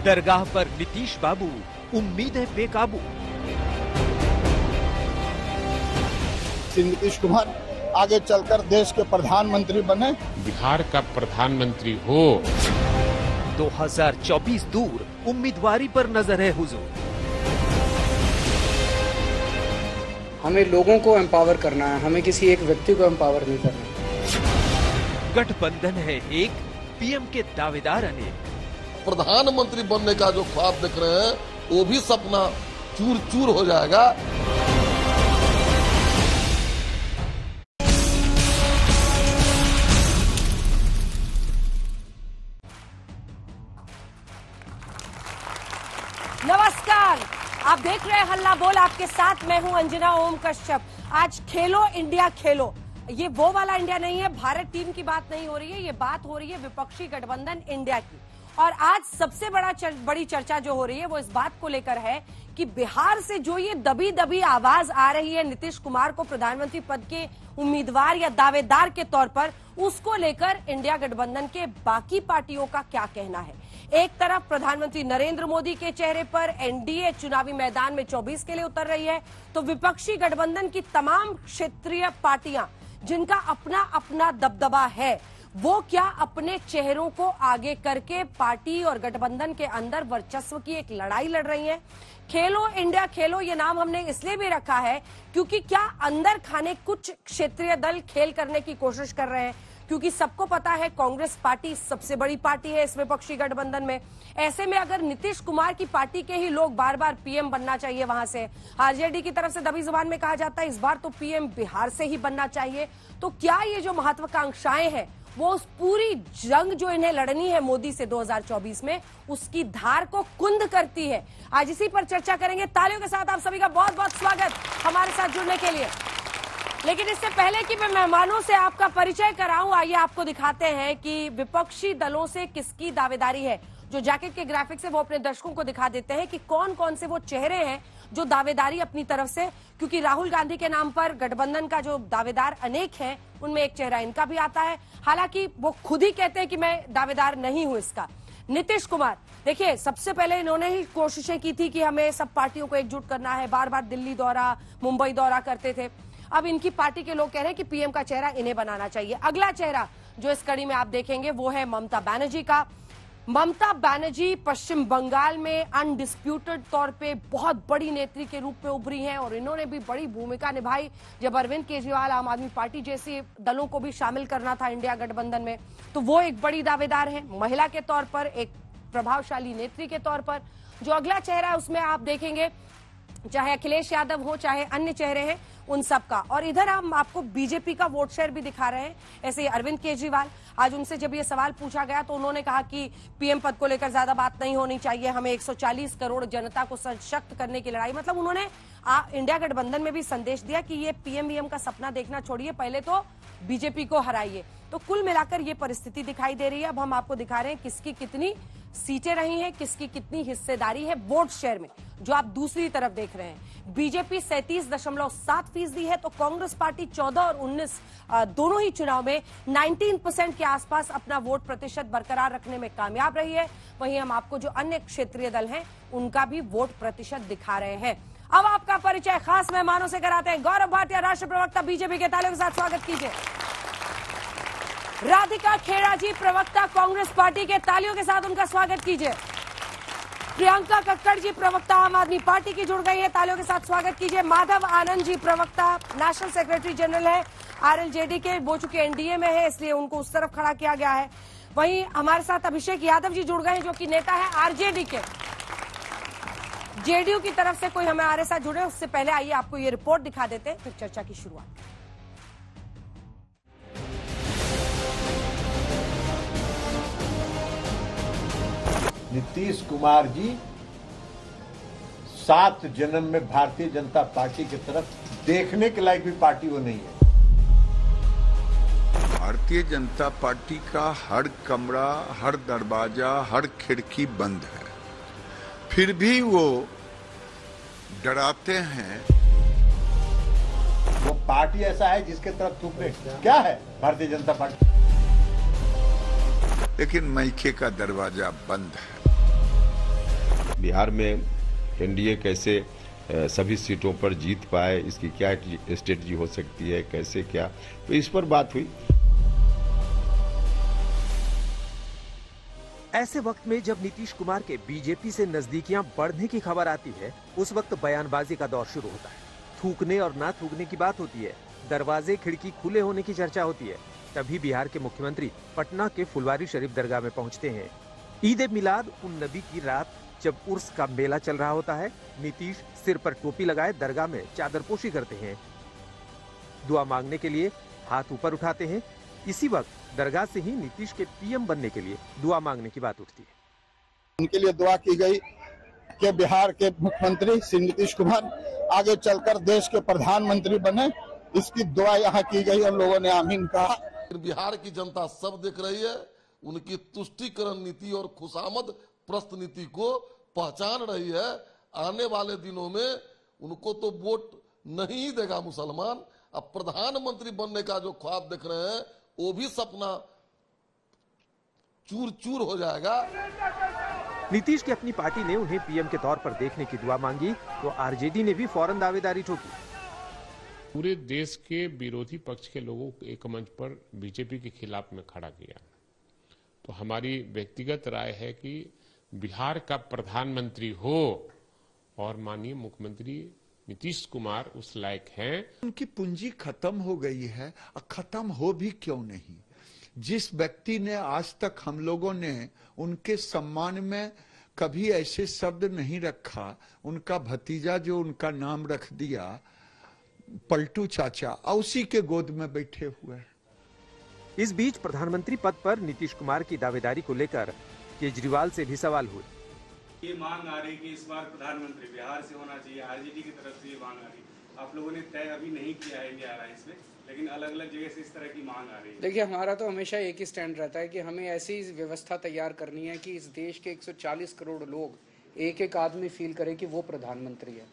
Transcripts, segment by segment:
दरगाह पर नीतीश बाबू, उम्मीदें बेकाबू। नीतीश कुमार आगे चलकर देश के प्रधानमंत्री बने, बिहार का प्रधानमंत्री हो। 2024 दूर, उम्मीदवारी पर नजर है हुजूर। हमें लोगों को एम्पावर करना है, हमें किसी एक व्यक्ति को एम्पावर नहीं करना। गठबंधन है एक, पीएम के दावेदार अनेक। प्रधानमंत्री बनने का जो ख्वाब देख रहे हैं वो भी सपना चूर चूर हो जाएगा। नमस्कार, आप देख रहे हैं हल्ला बोल, आपके साथ मैं हूं अंजना ओम कश्यप। आज खेलो इंडिया खेलो, ये वो वाला इंडिया नहीं है, भारत टीम की बात नहीं हो रही है, ये बात हो रही है विपक्षी गठबंधन इंडिया की। और आज सबसे बड़ी चर्चा जो हो रही है वो इस बात को लेकर है कि बिहार से जो ये दबी दबी आवाज आ रही है नीतीश कुमार को प्रधानमंत्री पद के उम्मीदवार या दावेदार के तौर पर, उसको लेकर इंडिया गठबंधन के बाकी पार्टियों का क्या कहना है। एक तरफ प्रधानमंत्री नरेंद्र मोदी के चेहरे पर एनडीए चुनावी मैदान में 24 के लिए उतर रही है, तो विपक्षी गठबंधन की तमाम क्षेत्रीय पार्टियां जिनका अपना अपना दबदबा है, वो क्या अपने चेहरों को आगे करके पार्टी और गठबंधन के अंदर वर्चस्व की एक लड़ाई लड़ रही हैं। खेलो इंडिया खेलो ये नाम हमने इसलिए भी रखा है क्योंकि क्या अंदर खाने कुछ क्षेत्रीय दल खेल करने की कोशिश कर रहे हैं, क्योंकि सबको पता है कांग्रेस पार्टी सबसे बड़ी पार्टी है इस विपक्षी गठबंधन में। ऐसे में अगर नीतीश कुमार की पार्टी के ही लोग बार बार पीएम बनना चाहिए, वहां से आरजेडी की तरफ से दबी जुबान में कहा जाता है इस बार तो पीएम बिहार से ही बनना चाहिए, तो क्या ये जो महत्वाकांक्षाएं हैं वो उस पूरी जंग जो इन्हें लड़नी है मोदी से 2024 में, उसकी धार को कुंद करती है। आज इसी पर चर्चा करेंगे। तालियों के साथ आप सभी का बहुत बहुत स्वागत हमारे साथ जुड़ने के लिए। लेकिन इससे पहले कि मैं मेहमानों से आपका परिचय कराऊं, आइए आपको दिखाते हैं कि विपक्षी दलों से किसकी दावेदारी है। जो जैकेट के ग्राफिक्स है वो अपने दर्शकों को दिखा देते हैं कि कौन कौन से वो चेहरे हैं जो दावेदारी अपनी तरफ से, क्योंकि राहुल गांधी के नाम पर गठबंधन का जो दावेदार अनेक हैं उनमें एक चेहरा इनका भी आता है। हालांकि वो खुद ही कहते हैं कि मैं दावेदार नहीं हूं इसका। नीतीश कुमार, देखिए सबसे पहले इन्होंने ही कोशिशें की थी कि हमें सब पार्टियों को एकजुट करना है, बार बार दिल्ली दौरा, मुंबई दौरा करते थे। अब इनकी पार्टी के लोग कह रहे हैं कि पीएम का चेहरा इन्हें बनाना चाहिए। अगला चेहरा जो इस कड़ी में आप देखेंगे वो है ममता बनर्जी का। ममता बनर्जी पश्चिम बंगाल में अनडिस्प्यूटेड तौर पे बहुत बड़ी नेत्री के रूप में उभरी हैं और इन्होंने भी बड़ी भूमिका निभाई जब अरविंद केजरीवाल आम आदमी पार्टी जैसे दलों को भी शामिल करना था इंडिया गठबंधन में, तो वो एक बड़ी दावेदार है महिला के तौर पर, एक प्रभावशाली नेत्री के तौर पर। जो अगला चेहरा है उसमें आप देखेंगे चाहे अखिलेश यादव हो चाहे अन्य चेहरे हैं उन सब का। और इधर हम आपको बीजेपी का वोट शेयर भी दिखा रहे हैं। ऐसे ही अरविंद केजरीवाल, आज उनसे जब ये सवाल पूछा गया तो उन्होंने कहा कि पीएम पद को लेकर ज्यादा बात नहीं होनी चाहिए, हमें 140 करोड़ जनता को सशक्त करने की लड़ाई, मतलब उन्होंने इंडिया गठबंधन में भी संदेश दिया कि ये पीएम का सपना देखना छोड़िए, पहले तो बीजेपी को हराइए। तो कुल मिलाकर ये परिस्थिति दिखाई दे रही है। अब हम आपको दिखा रहे हैं किसकी कितनी सीटें रही हैं, किसकी कितनी हिस्सेदारी है वोट शेयर में। जो आप दूसरी तरफ देख रहे हैं, बीजेपी 37.7% है, तो कांग्रेस पार्टी 14 और 19 दोनों ही चुनाव में 19% के आसपास अपना वोट प्रतिशत बरकरार रखने में कामयाब रही है। वहीं हम आपको जो अन्य क्षेत्रीय दल हैं उनका भी वोट प्रतिशत दिखा रहे हैं। अब आपका परिचय खास मेहमानों से कराते हैं। गौरव भाटिया, राष्ट्रीय प्रवक्ता बीजेपी के, तालियों के साथ स्वागत कीजिए। राधिका खेड़ा जी, प्रवक्ता कांग्रेस पार्टी के, तालियों के साथ उनका स्वागत कीजिए। प्रियंका कक्कड़ जी, प्रवक्ता आम आदमी पार्टी की, जुड़ गई है, तालियों के साथ स्वागत कीजिए। माधव आनंद जी, प्रवक्ता नेशनल सेक्रेटरी जनरल है आरएलजेडी के, वो चुके एनडीए में है इसलिए उनको उस तरफ खड़ा किया गया है। वहीं हमारे साथ अभिषेक यादव जी जुड़ गए हैं जो कि नेता है आरजेडी के। जेडीयू की तरफ से कोई हमारे साथ जुड़े, उससे पहले आइए आपको ये रिपोर्ट दिखा देते हैं, फिर चर्चा की शुरुआत। नीतीश कुमार जी 7 जन्म में भारतीय जनता पार्टी की तरफ देखने के लायक भी पार्टी वो नहीं है। भारतीय जनता पार्टी का हर कमरा, हर दरवाजा, हर खिड़की बंद है, फिर भी वो डराते हैं। वो पार्टी ऐसा है जिसके तरफ थूकने क्या है भारतीय जनता पार्टी, लेकिन मैके का दरवाजा बंद है। बिहार में एनडीए कैसे सभी सीटों पर जीत पाए, इसकी क्या स्ट्रेटजी हो सकती है, कैसे क्या, तो इस पर बात हुई। ऐसे वक्त में जब नीतीश कुमार के बीजेपी से नजदीकियां बढ़ने की खबर आती है, उस वक्त बयानबाजी का दौर शुरू होता है। थूकने और ना थूकने की बात होती है, दरवाजे खिड़की खुले होने की चर्चा होती है। तभी बिहार के मुख्यमंत्री पटना के फुलवारी शरीफ दरगाह में पहुंचते हैं। ईद ए मिलाद उन नबी की रात जब उर्स का मेला चल रहा होता है, नीतीश सिर पर टोपी लगाए दरगाह में चादरपोशी करते हैं। दुआ मांगने के लिए हाथ ऊपर उठाते हैं। इसी वक्त दरगाह से ही नीतीश के पीएम बनने के लिए दुआ मांगने की बात उठती है। उनके लिए दुआ की गई कि बिहार के मुख्यमंत्री श्री नीतीश कुमार आगे चलकर देश के प्रधानमंत्री बने, इसकी दुआ यहाँ की गई और लोगों ने आमीन कहा। बिहार की जनता सब देख रही है, उनकी तुष्टीकरण नीति और खुशामद प्रस्त नीति को पहचान रही है। आने वाले दिनों में उनको तो वोट नहीं देगा मुसलमान। अब प्रधानमंत्री बनने का जो ख्वाब देख रहे हैं, वो भी सपना चूर चूर हो जाएगा। नीतीश की अपनी पार्टी ने उन्हें पीएम के तौर पर देखने की दुआ मांगी तो आरजेडी ने भी फौरन दावेदारी ठोकी। पूरे देश के विरोधी पक्ष के लोगों को एक मंच पर बीजेपी के खिलाफ में खड़ा किया। तो हमारी व्यक्तिगत राय है कि बिहार का प्रधानमंत्री हो और माननीय मुख्यमंत्री नीतीश कुमार उस लायक हैं। उनकी पूंजी खत्म हो गई है, और खत्म हो भी क्यों नहीं। जिस व्यक्ति ने आज तक हम लोगों ने उनके सम्मान में कभी ऐसे शब्द नहीं रखा, उनका भतीजा जो उनका नाम रख दिया पलटू चाचा, उसी के गोद में बैठे हुए हैं। इस बीच प्रधानमंत्री पद पर नीतीश कुमार की दावेदारी को लेकर केजरीवाल से भी सवाल हुए। ये मांग आ रही कि इस बार प्रधानमंत्री बिहार से होना चाहिए, आरजेडी की तरफ से ये मांग आ रही। आप लोगों ने तय अभी नहीं किया है इंडिया अलायंस में, लेकिन अलग अलग जगह से इस तरह की मांग आ रही है। देखिए, हमारा तो हमेशा एक ही स्टैंड रहता है कि हमें ऐसी व्यवस्था तैयार करनी है कि इस देश के 140 करोड़ लोग एक एक आदमी फील करे कि वो प्रधानमंत्री है।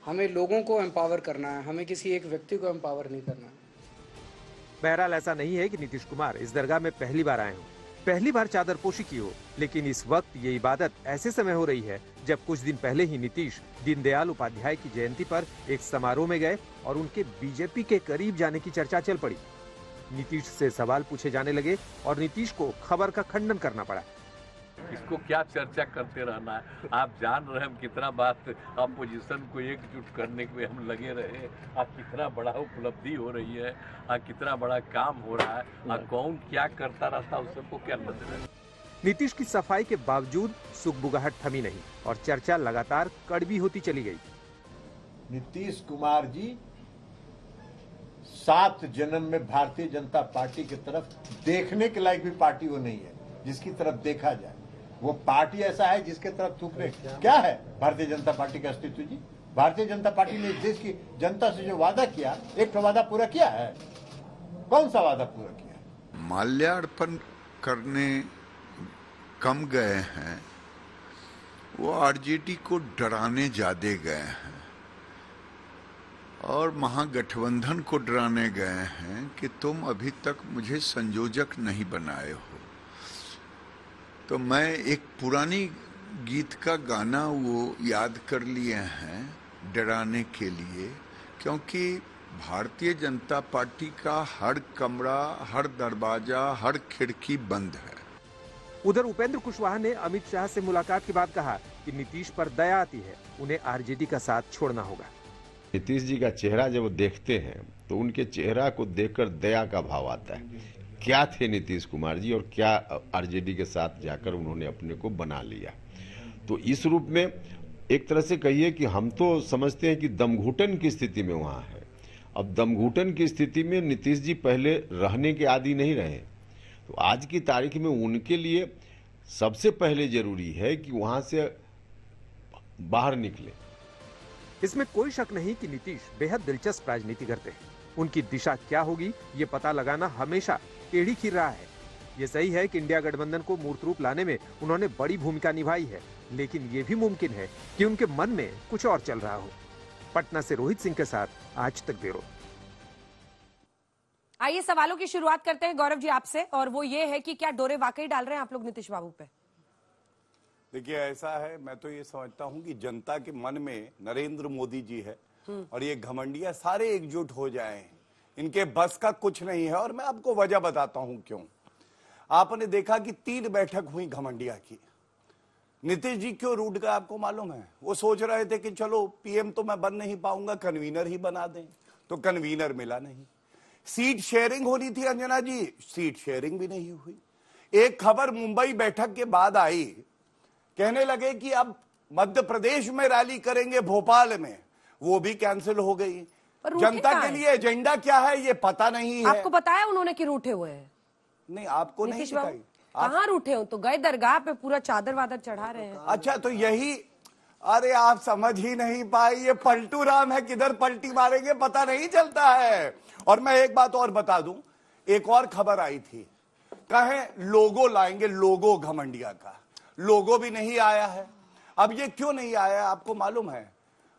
हमें लोगों को एम्पावर करना है, हमें किसी एक व्यक्ति को एम्पावर नहीं करना है। बहरहाल ऐसा नहीं है कि नीतीश कुमार इस दरगाह में पहली बार आए हों, पहली बार चादरपोशी की हो, लेकिन इस वक्त ये इबादत ऐसे समय हो रही है जब कुछ दिन पहले ही नीतीश दीनदयाल उपाध्याय की जयंती पर एक समारोह में गए और उनके बीजेपी के करीब जाने की चर्चा चल पड़ी। नीतीश से सवाल पूछे जाने लगे और नीतीश को खबर का खंडन करना पड़ा। इसको क्या चर्चा करते रहना है। आप जान रहे हैं कितना बात अपोजिशन को एकजुट करने में हम लगे रहे, कितना बड़ा उपलब्धि हो रही है, कितना बड़ा काम हो रहा है, कौन क्या करता रहता उस सबको क्या मतलब। नीतीश की सफाई के बावजूद सुगबुगाहट थमी नहीं और चर्चा लगातार कड़वी होती चली गई। नीतीश कुमार जी 7 जन्म में भारतीय जनता पार्टी की तरफ देखने के लायक भी पार्टी वो नहीं है जिसकी तरफ देखा जाए। वो पार्टी ऐसा है जिसके तरफ थूकने क्या है भारतीय जनता पार्टी का अस्तित्व जी। भारतीय जनता पार्टी ने देश की जनता से जो वादा किया, एक तो वादा पूरा किया है। कौन सा वादा पूरा किया? माल्यार्पण करने कम गए हैं, वो आरजेडी को डराने ज्यादा गए हैं और महागठबंधन को डराने गए हैं कि तुम अभी तक मुझे संयोजक नहीं बनाए हो। तो मैं एक पुरानी गीत का गाना वो याद कर लिए हैं डराने के लिए, क्योंकि भारतीय जनता पार्टी का हर कमरा, हर दरवाजा, हर खिड़की बंद है। उधर उपेंद्र कुशवाहा ने अमित शाह से मुलाकात के बाद कहा कि नीतीश पर दया आती है, उन्हें आरजेडी का साथ छोड़ना होगा। नीतीश जी का चेहरा जब वो देखते हैं तो उनके चेहरा को देखकर दया का भाव आता है। क्या थे नीतीश कुमार जी और क्या आरजेडी के साथ जाकर उन्होंने अपने को बना लिया। तो इस रूप में एक तरह से कहिए कि हम तो समझते हैं कि दमघुटन की स्थिति में वहां है। अब दमघुटन की स्थिति में नीतीश जी पहले रहने के आदी नहीं रहे, तो आज की तारीख में उनके लिए सबसे पहले जरूरी है कि वहां से बाहर निकले। इसमें कोई शक नहीं कि नीतीश बेहद दिलचस्प राजनीति करते हैं। उनकी दिशा क्या होगी ये पता लगाना हमेशा टेढ़ी खीर रहा है। ये सही है कि इंडिया गठबंधन को मूर्त रूप लाने में उन्होंने बड़ी भूमिका निभाई है, लेकिन ये भी मुमकिन है कि उनके मन में कुछ और चल रहा हो। पटना से रोहित सिंह के साथ आज तक ब्यूरो। आइए सवालों की शुरुआत करते हैं गौरव जी आपसे, और वो ये है कि क्या डोरे वाकई डाल रहे हैं आप लोग नीतीश बाबू पे? देखिए ऐसा है, मैं तो ये समझता हूं कि जनता के मन में नरेंद्र मोदी जी है और ये घमंडिया सारे एकजुट हो जाएं, इनके बस का कुछ नहीं है। और मैं आपको वजह बताता हूं क्यों। आपने देखा कि 3 बैठक हुई घमंडिया की। नीतीश जी क्यों रूठ गए आपको मालूम है? वो सोच रहे थे कि चलो पीएम तो मैं बन नहीं पाऊंगा, कन्वीनर ही बना दें, तो कन्वीनर मिला नहीं। सीट शेयरिंग होनी थी अंजना जी, सीट शेयरिंग भी नहीं हुई। एक खबर मुंबई बैठक के बाद आई, कहने लगे कि अब मध्य प्रदेश में रैली करेंगे भोपाल में, वो भी कैंसिल हो गई। जनता के लिए एजेंडा क्या है ये पता नहीं है। आपको बताया उन्होंने कि रूठे हुए हैं? नहीं, आपको नहीं बताई। कहाँ रूठे हो? तो गए दरगाह पे, पूरा चादर वादर चढ़ा रहे हैं। अच्छा, तो यही, अरे आप समझ ही नहीं पाए, ये पलटू राम है, किधर पलटी मारेंगे पता नहीं चलता है। और मैं एक बात और बता दूं, एक और खबर आई थी, कहे लोगो लाएंगे, लोगो घमंडिया का लोगो भी नहीं आया है। अब ये क्यों नहीं आया आपको मालूम है?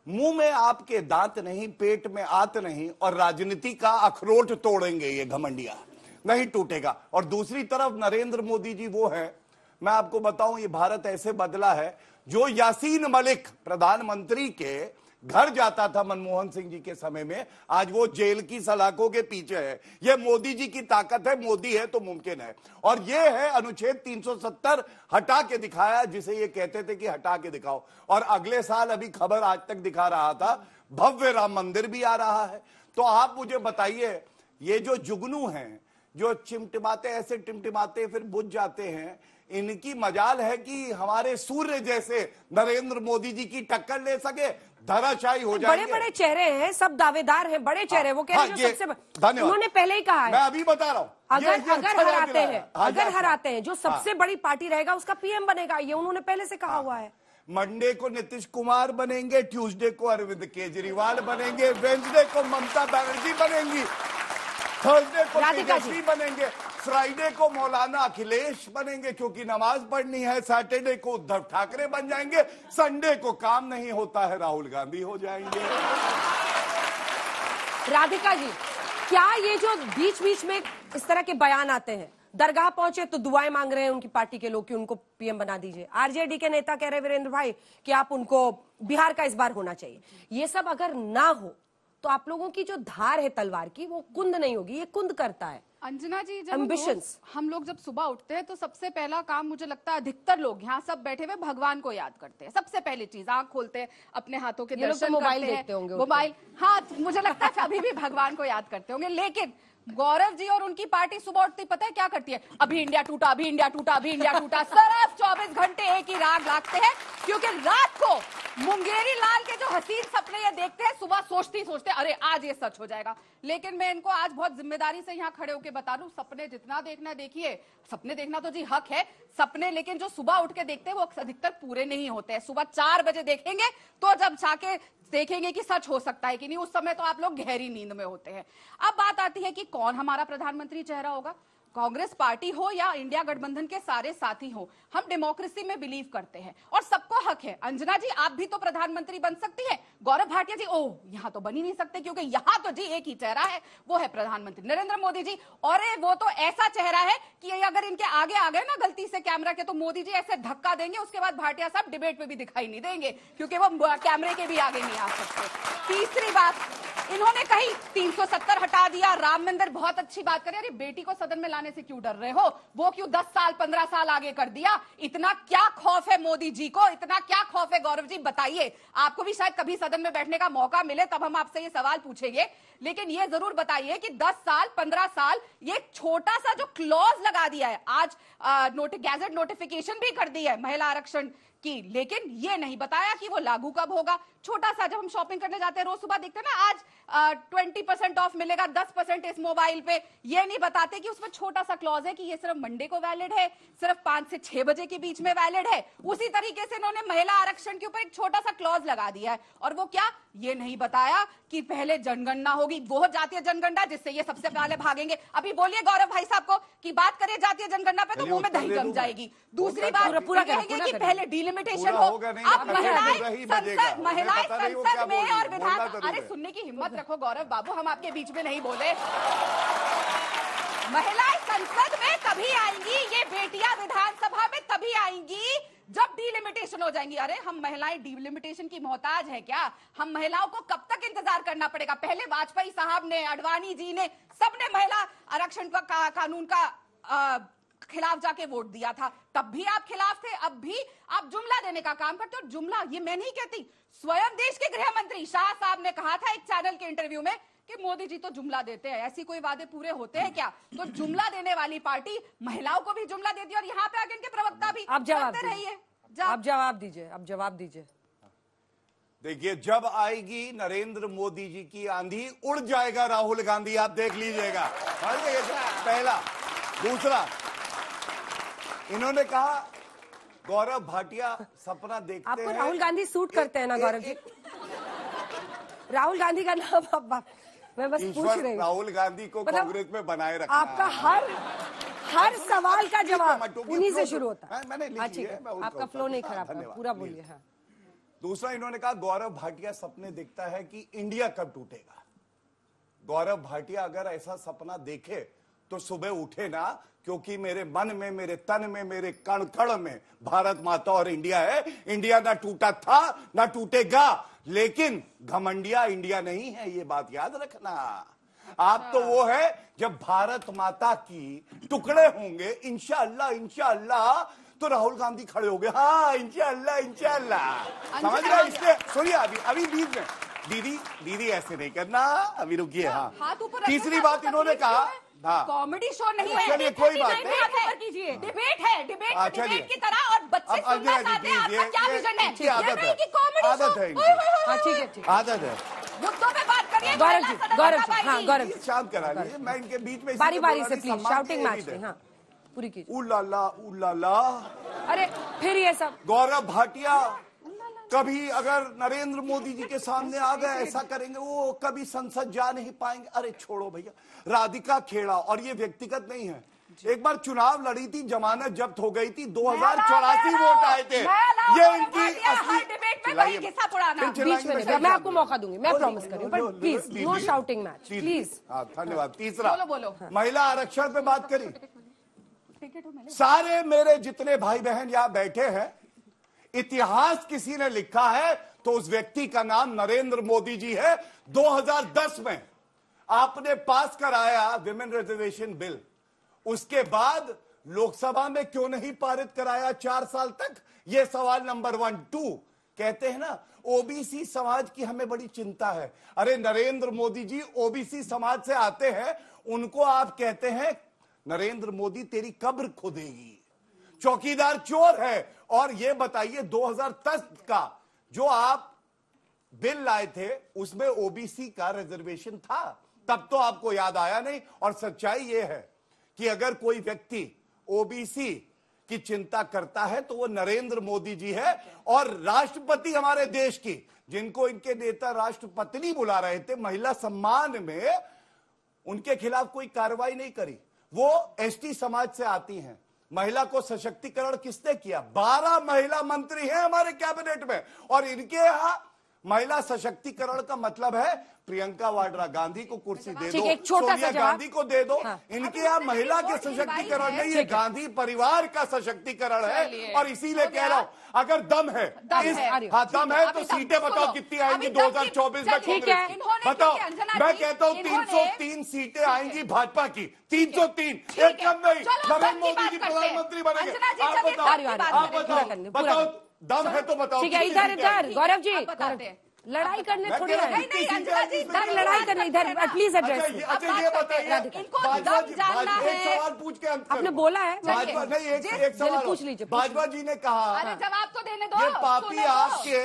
मुंह में आपके दांत नहीं, पेट में आत नहीं, और राजनीति का अखरोट तोड़ेंगे ये घमंडिया, नहीं टूटेगा। और दूसरी तरफ नरेंद्र मोदी जी वो है, मैं आपको बताऊं, ये भारत ऐसे बदला है, जो यासीन मलिक प्रधानमंत्री के घर जाता था मनमोहन सिंह जी के समय में, आज वो जेल की सलाखों के पीछे है। ये मोदी जी की ताकत है, मोदी है तो मुमकिन है। और ये है अनुच्छेद 370 हटा के दिखाया, जिसे ये कहते थे कि हटा के दिखाओ। और अगले साल, अभी खबर आज तक दिखा रहा था, भव्य राम मंदिर भी आ रहा है। तो आप मुझे बताइए, ये जो जुगनू हैं, जो चिमटिमाते, ऐसे टिमटिमाते फिर बुझ जाते हैं, इनकी मजाल है कि हमारे सूर्य जैसे नरेंद्र मोदी जी की टक्कर ले सके, धराशायी हो जाएंगे। बड़े बड़े चेहरे हैं, सब दावेदार हैं, बड़े चेहरे। वो कह रहे हैं सबसे, उन्होंने पहले ही कहा है, मैं अभी बता रहा हूँ, अगर हराते हैं जो सबसे बड़ी पार्टी रहेगा उसका पीएम बनेगा, ये उन्होंने पहले से कहा हुआ है। मंडे को नीतीश कुमार बनेंगे, ट्यूसडे को अरविंद केजरीवाल बनेंगे, वेंसडे को ममता बनर्जी बनेंगी, थर्सडे को तेजस्वी बनेंगे, फ्राइडे को मौलाना अखिलेश बनेंगे क्योंकि नमाज पढ़नी है, सैटरडे को उद्धव ठाकरे बन जाएंगे, संडे को काम नहीं होता है राहुल गांधी हो जाएंगे। राधिका जी, क्या ये जो बीच बीच में इस तरह के बयान आते हैं, दरगाह पहुंचे तो दुआएं मांग रहे हैं उनकी पार्टी के लोग कि उनको पीएम बना दीजिए, आरजेडी के नेता कह रहे वीरेंद्र भाई कि आप उनको बिहार का इस बार होना चाहिए, ये सब अगर ना हो तो आप लोगों की जो धार है तलवार की वो कुंद नहीं होगी, ये कुंद करता है। अंजना जी, जब हम लोग जब सुबह उठते हैं तो सबसे पहला काम मुझे लगता है अधिकतर लोग यहाँ सब बैठे हुए भगवान को याद करते हैं। सबसे पहली चीज, आंख खोलते हैं, अपने हाथों के दर्शन मोबाइल करते देखते होंगे, मोबाइल, हाँ मुझे लगता है अभी भी भगवान को याद करते होंगे। लेकिन गौरव जी और उनकी पार्टी सुबह उठती पता है क्या करती है? अभी इंडिया टूटा, अभी इंडिया टूटा, अभी इंडिया टूटा। सिर्फ 24 घंटे एक ही राग लागते हैं, क्योंकि रात को मुंगेरी लाल के जो हसीन सपने ये देखते हैं, सुबह सोचते अरे आज ये सच हो जाएगा। लेकिन मैं इनको आज बहुत जिम्मेदारी से यहाँ खड़े होकर बता दूं, सपने जितना देखना देखिए, सपने देखना तो जी हक है सपने, लेकिन जो सुबह उठ के देखते हैं वो अधिकतर पूरे नहीं होते हैं। सुबह 4 बजे देखेंगे तो जब जाके देखेंगे कि सच हो सकता है कि नहीं, उस समय तो आप लोग गहरी नींद में होते हैं। अब बात आती है कि कौन हमारा प्रधानमंत्री चेहरा होगा, कांग्रेस पार्टी हो या इंडिया गठबंधन के सारे साथी हो। हम डेमोक्रेसी में बिलीव करते हैं और सबको हक है। अंजना जी, आप भी तो प्रधानमंत्री बन सकती है, गौरव भाटिया जी ओह यहाँ तो बन ही नहीं सकते क्योंकि यहाँ तो जी एक ही चेहरा है, वो है प्रधानमंत्री नरेंद्र मोदी जी। और वो तो ऐसा चेहरा है कि अगर इनके आगे आ गए ना गलती से कैमरा के, तो मोदी जी ऐसे धक्का देंगे, उसके बाद भाटिया साहब डिबेट में भी दिखाई नहीं देंगे क्योंकि वो कैमरे के भी आगे नहीं आ सकते। तीसरी बात, इन्होंने कही 370 हटा दिया, राम मंदिर, बहुत अच्छी बात करें। अरे बेटी को सदन में लाने से क्यों डर रहे हो? वो क्यों 10 साल 15 साल आगे कर दिया? इतना क्या खौफ है मोदी जी को, इतना क्या खौफ है? गौरव जी बताइए, आपको भी शायद कभी सदन में बैठने का मौका मिले तब हम आपसे ये सवाल पूछेंगे। लेकिन ये जरूर बताइए कि 10 साल 15 साल ये छोटा सा जो क्लॉज लगा दिया है, आज गैजेट नोटिफिकेशन भी कर दी है महिला आरक्षण की, लेकिन ये नहीं बताया कि वो लागू कब होगा। छोटा सा, जब हम शॉपिंग करने जाते हैं रोज सुबह देखते हैं ना, आज 20% ऑफ मिलेगा, 10% इस मोबाइल पे, ये नहीं बताते कि उसमें छोटा सा क्लॉज है कि ये सिर्फ मंडे को वैलिड है, सिर्फ 5 से 6 बजे के बीच में वैलिड है। उसी तरीके से इन्होंने महिला आरक्षण के ऊपर एक छोटा सा क्लॉज लगा दिया है, और वो क्या, ये नहीं बताया कि पहले जनगणना होगी, वो जातीय जनगणना जिससे ये सबसे पहले भागेंगे। अभी बोलिए गौरव भाई साहब को कि बात करिए जातीय जनगणना पे तो मुंह में दही जम जाएगी। दूसरी बात पूरा कहेंगे कि पहले डिलिमिटेशन हो। अब महिलाएं संसद में और विधान, अरे सुनने की हिम्मत रखो गौरव बाबू, हम आपके बीच में नहीं बोले। महिलाएं संसद में तभी आएंगी, ये बेटियां विधानसभा में तभी आएंगी जब डीलिमिटेशन हो जाएंगी। अरे हम महिलाएं डीलिमिटेशन की मोहताज है क्या? हम महिलाओं को कब तक इंतजार करना पड़ेगा? पहले वाजपेयी साहब ने, अडवाणी जी ने, सबने महिला आरक्षण का कानून का खिलाफ जाके वोट दिया था। तब भी आप खिलाफ थे, अब भी आप जुमला देने का काम करते हो। जुमला ये मैं नहीं कहती, स्वयं देश के गृह मंत्री शाह साहब ने कहा था एक चैनल के इंटरव्यू में कि मोदी जी तो जुमला देते हैं, ऐसी कोई वादे पूरे होते हैं क्या? तो जुमला देने वाली पार्टी महिलाओं को भी जुमला देती है और यहाँ पे आगे इनके प्रवक्ता भी आप जवाब करते रहिए। आप जवाब दीजिए, अब जवाब दीजिए। देखिए, जब आएगी नरेंद्र मोदी जी की आंधी, उड़ जाएगा राहुल गांधी, आप देख लीजिएगा। पहला। दूसरा, इन्होंने कहा गौरव भाटिया सपना देखते आपको हैं। राहुल गांधी सूट करते हैं ना गौरव जी? राहुल गांधी का नाम मैं बस पूछ रही हूँ। राहुल गांधी को कांग्रेस में बनाए रखना। आपका हर सवाल का जवाब उन्हीं से शुरू होता है। मैंने लिख लिया है, आपका फ्लो नहीं खराब, पूरा बोलिए। हाँ। दूसरा, इन्होंने कहा गौरव भाटिया सपने देखता है कि इंडिया कब टूटेगा। गौरव भाटिया अगर ऐसा सपना देखे तो सुबह उठे ना, क्योंकि मेरे मन में, मेरे तन में, मेरे कण कण में भारत माता और इंडिया है। इंडिया ना टूटा था ना टूटेगा, लेकिन घमंडिया इंडिया नहीं है, ये बात याद रखना। आप तो वो है जब भारत माता की टुकड़े होंगे इंशाअल्लाह इंशाअल्लाह तो राहुल गांधी खड़े हो गए। हाँ इंशाअल्लाह इंशाअल्लाह, समझ रहे? इसलिए सुनिए, अभी बीच में दीदी ऐसे नहीं करना, अभी रुकिए। हाँ, तीसरी बात इन्होंने कहा, हाँ, कॉमेडी शो नहीं है, चलिए कोई बात नहीं, डिबेट है, डिबेट की तरह। और बच्चे सुनना चाहते हैं, आपका क्या विजन है? ये नहीं कि कॉमेडी शो। आदत है। मुद्दों पे बात करिए। गौरव जी, हाँ गौरव, शांत करा लीजिए। मैं इनके बीच में बारी बारी से प्लीज शाउटिंग मैच में, हाँ पूरी कीजिए। उल्लाला। अरे फिर ये सब। गौरव भाटिया कभी अगर नरेंद्र मोदी जी के सामने आ गए ऐसा करेंगे, वो कभी संसद जा नहीं पाएंगे। अरे छोड़ो भैया, राधिका खेड़ा, और ये व्यक्तिगत नहीं है, एक बार चुनाव लड़ी थी, जमानत जब्त हो गई थी, 2084 वोट आए थे। ये इनकी असली बीच में मैं आपको मौका दूंगी, मैं प्रॉमिस कर रही हूँ, पर please no shouting match please. धन्यवाद। तीसरा, महिला आरक्षण पे बात करी। सारे मेरे जितने भाई बहन यहाँ बैठे हैं, इतिहास किसी ने लिखा है तो उस व्यक्ति का नाम नरेंद्र मोदी जी है। 2010 में आपने पास कराया विमेन रिजर्वेशन बिल, उसके बाद लोकसभा में क्यों नहीं पारित कराया 4 साल तक? यह सवाल नंबर 1। 2, कहते हैं ना ओबीसी समाज की हमें बड़ी चिंता है। अरे नरेंद्र मोदी जी ओबीसी समाज से आते हैं, उनको आप कहते हैं नरेंद्र मोदी तेरी कब्र खोदेगी, चौकीदार चोर है। और ये बताइए 2010 का जो आप बिल लाए थे उसमें ओबीसी का रिजर्वेशन था, तब तो आपको याद आया नहीं। और सच्चाई ये है कि अगर कोई व्यक्ति ओबीसी की चिंता करता है तो वो नरेंद्र मोदी जी है। और राष्ट्रपति हमारे देश की, जिनको इनके नेता राष्ट्रपति बुला रहे थे, महिला सम्मान में उनके खिलाफ कोई कार्रवाई नहीं करी। वो एसटी समाज से आती हैं। महिला को सशक्तिकरण किसने किया? 12 महिला मंत्री हैं हमारे कैबिनेट में, और इनके यहां महिला सशक्तिकरण का मतलब है प्रियंका वाड्रा गांधी को कुर्सी दे दो, सोनिया गांधी को दे दो। हाँ। इनके यहाँ महिला के सशक्तिकरण नहीं, ये गांधी परिवार का सशक्तिकरण है। और इसीलिए कह रहा हूं, अगर दम है तो सीटें बताओ कितनी आएंगी 2024 में कांग्रेस? बताओ। मैं कहता हूं 303 सीटें आएंगी भाजपा की, 303, एक कम नहीं। नरेंद्र मोदी जी प्रधानमंत्री बनेंगे। आप बताओ, दम है तो बताओ। ठीक है, इधर गौरव जी, लड़ाई करने थोड़ी इधर लड़ाई करने, इधर प्लीज एड्रेस। अच्छा ये बताइए, सवाल पूछ के आपने बोला है, नहीं एक सवाल पूछ लीजिए। भाजपा जी ने कहा, जवाब तो देने दो। ये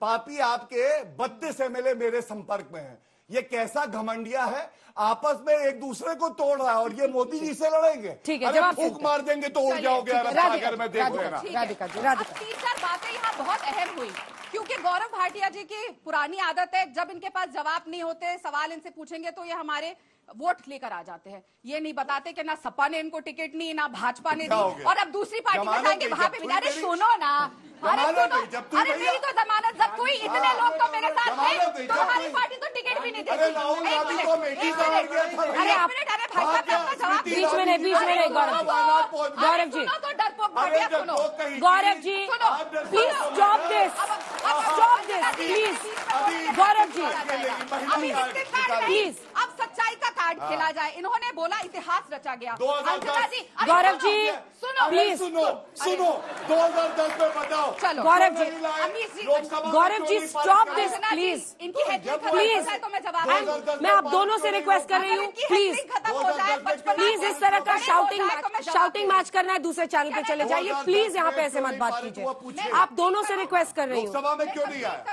पापी आपके 32 एमएलए मेरे संपर्क में है। ये कैसा घमंडिया है, आपस में एक दूसरे को तोड़ रहा है, और ये मोदी जी से लड़ेंगे। ठीक है, जवाब फूंक मार देंगे तो उड़ जाओगे अरब सागर में, देख लेना। 3-4 बातें यहाँ बहुत अहम हुई, क्योंकि गौरव भाटिया जी की पुरानी आदत है, जब इनके पास जवाब नहीं होते, सवाल इनसे पूछेंगे तो ये हमारे वोट लेकर आ जाते हैं। ये नहीं बताते कि ना सपा ने इनको टिकट नहीं, ना भाजपा ने दी, और अब दूसरी पार्टी में जाएंगे वहां पे। अरे सुनो ना, अरे सुनो, अरे मेरी तो जमानत जब कोई इतने लोग तो मेरे साथ थे तो हमारी पार्टी तो टिकट भी नहीं देती। अरे आप अरे भाई साहब बीच में नहीं गौरव जी तो डरपोक भाटिया सुनो, Gaurav ji please stop this please Gaurav ji please. अब सच्चाई का कार्ड खेला जाए। इन्होंने बोला इतिहास रचा गया। गौरव जी सुनो प्लीज सुनो 2010 में बताओ। चलो Gaurav ji stop this please इनकी प्लीज। मैं आप दोनों से रिक्वेस्ट कर रही हूँ प्लीज प्लीज इस तरह का शाउटिंग मैच करना है दूसरे चैनल पे चले जाइए प्लीज। यहाँ पे ऐसे मत बात कीजिए। आप दोनों से रिक्वेस्ट कर रही हूँ, लोकसभा में क्यों नहीं आया?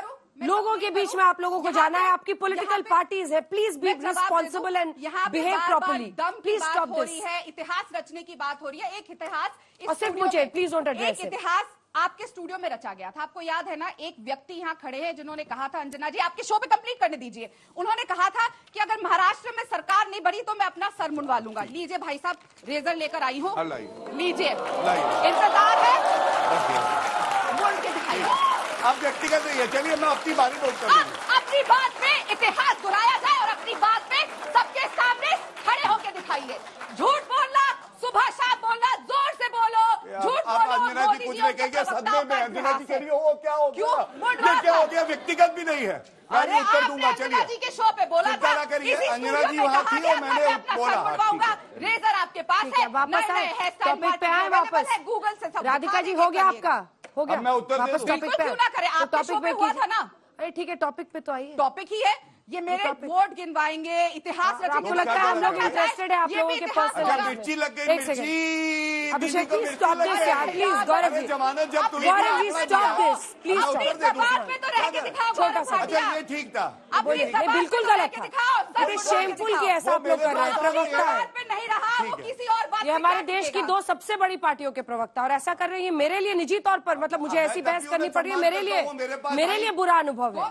लोगों के बीच में आप लोगों को जाना है। आपकी पॉलिटिकल पार्टीज है, please be responsible and behave properly. Please stop this. इतिहास रचने की बात हो रही है। एक इतिहास और सिर्फ मुझे प्लीज डोंट एड्रेस इट। इतिहास आपके स्टूडियो में रचा गया था। आपको याद है ना, एक व्यक्ति यहाँ खड़े हैं जिन्होंने कहा था, अंजना जी आपके शो पे कंप्लीट करने दीजिए, उन्होंने कहा था कि अगर महाराष्ट्र में सरकार नहीं बढ़ी तो मैं अपना सर मुंडवा लूंगा। लीजिए भाई साहब, रेजर लेकर आई हूँ, लीजिए, इंतजार है, मुड़ के दिखाइए। आप व्यक्तिगत नहीं है, चलिए मैं अपनी बारी नोट कर लूंगा। अपनी बात पे इतिहास दोहराया जाए और अपनी बात पे सबके सामने खड़े होकर दिखाइए। झूठ बोलना, सुबह शाम बोलना, जोर से बोलो, झूठ बोलो। अंजना जी कुछ नहीं कहेंगे, सदमे में अंजना जी कह रही हो, वो क्या हो गया? ये क्या हो गया? व्यक्तिगत भी नहीं है, मैं उत्तर दूंगा। चलिए, अंजना जी के शो पे बोला था, अंजना जी वहाँ थी और मैंने बोला। रेजर आपके पास है, वापस आए टॉपिक पे आए वापस। गूगल से राधिका जी हो गया आपका, हो गया, मैं उत्तर वापस टॉपिक पे। क्यों ना करें, आपके शो पे हुआ था ना। अरे ठीक है, टॉपिक पे तो आइए। टॉपिक ही है ये, मेरे वोट गिनवाएंगे, इतिहास रचेंगे। आपको लगता है हम लोग इंटरेस्टेड है आप लोगों के पर्सनल? मिर्ची लग गई, मिर्ची। अभिषेक प्लीज स्टॉप दिस यार, प्लीज गौरव जी, जमानत जब Gaurav ji stop this please. छोटा सा, अच्छा ये ठीक था, बोलिए नहीं बिल्कुल गलत था, बड़ी शेमफुल की ऐसा आप लोग कर रहे हैं। प्रवक्ता है नहीं रहा, वो किसी और बात ये हमारे देश की दो सबसे बड़ी पार्टियों के प्रवक्ता, और ऐसा कर रही है मेरे लिए निजी तौर पर, मतलब मुझे ऐसी बहस करनी पड़ रही है, मेरे लिए बुरा अनुभव है,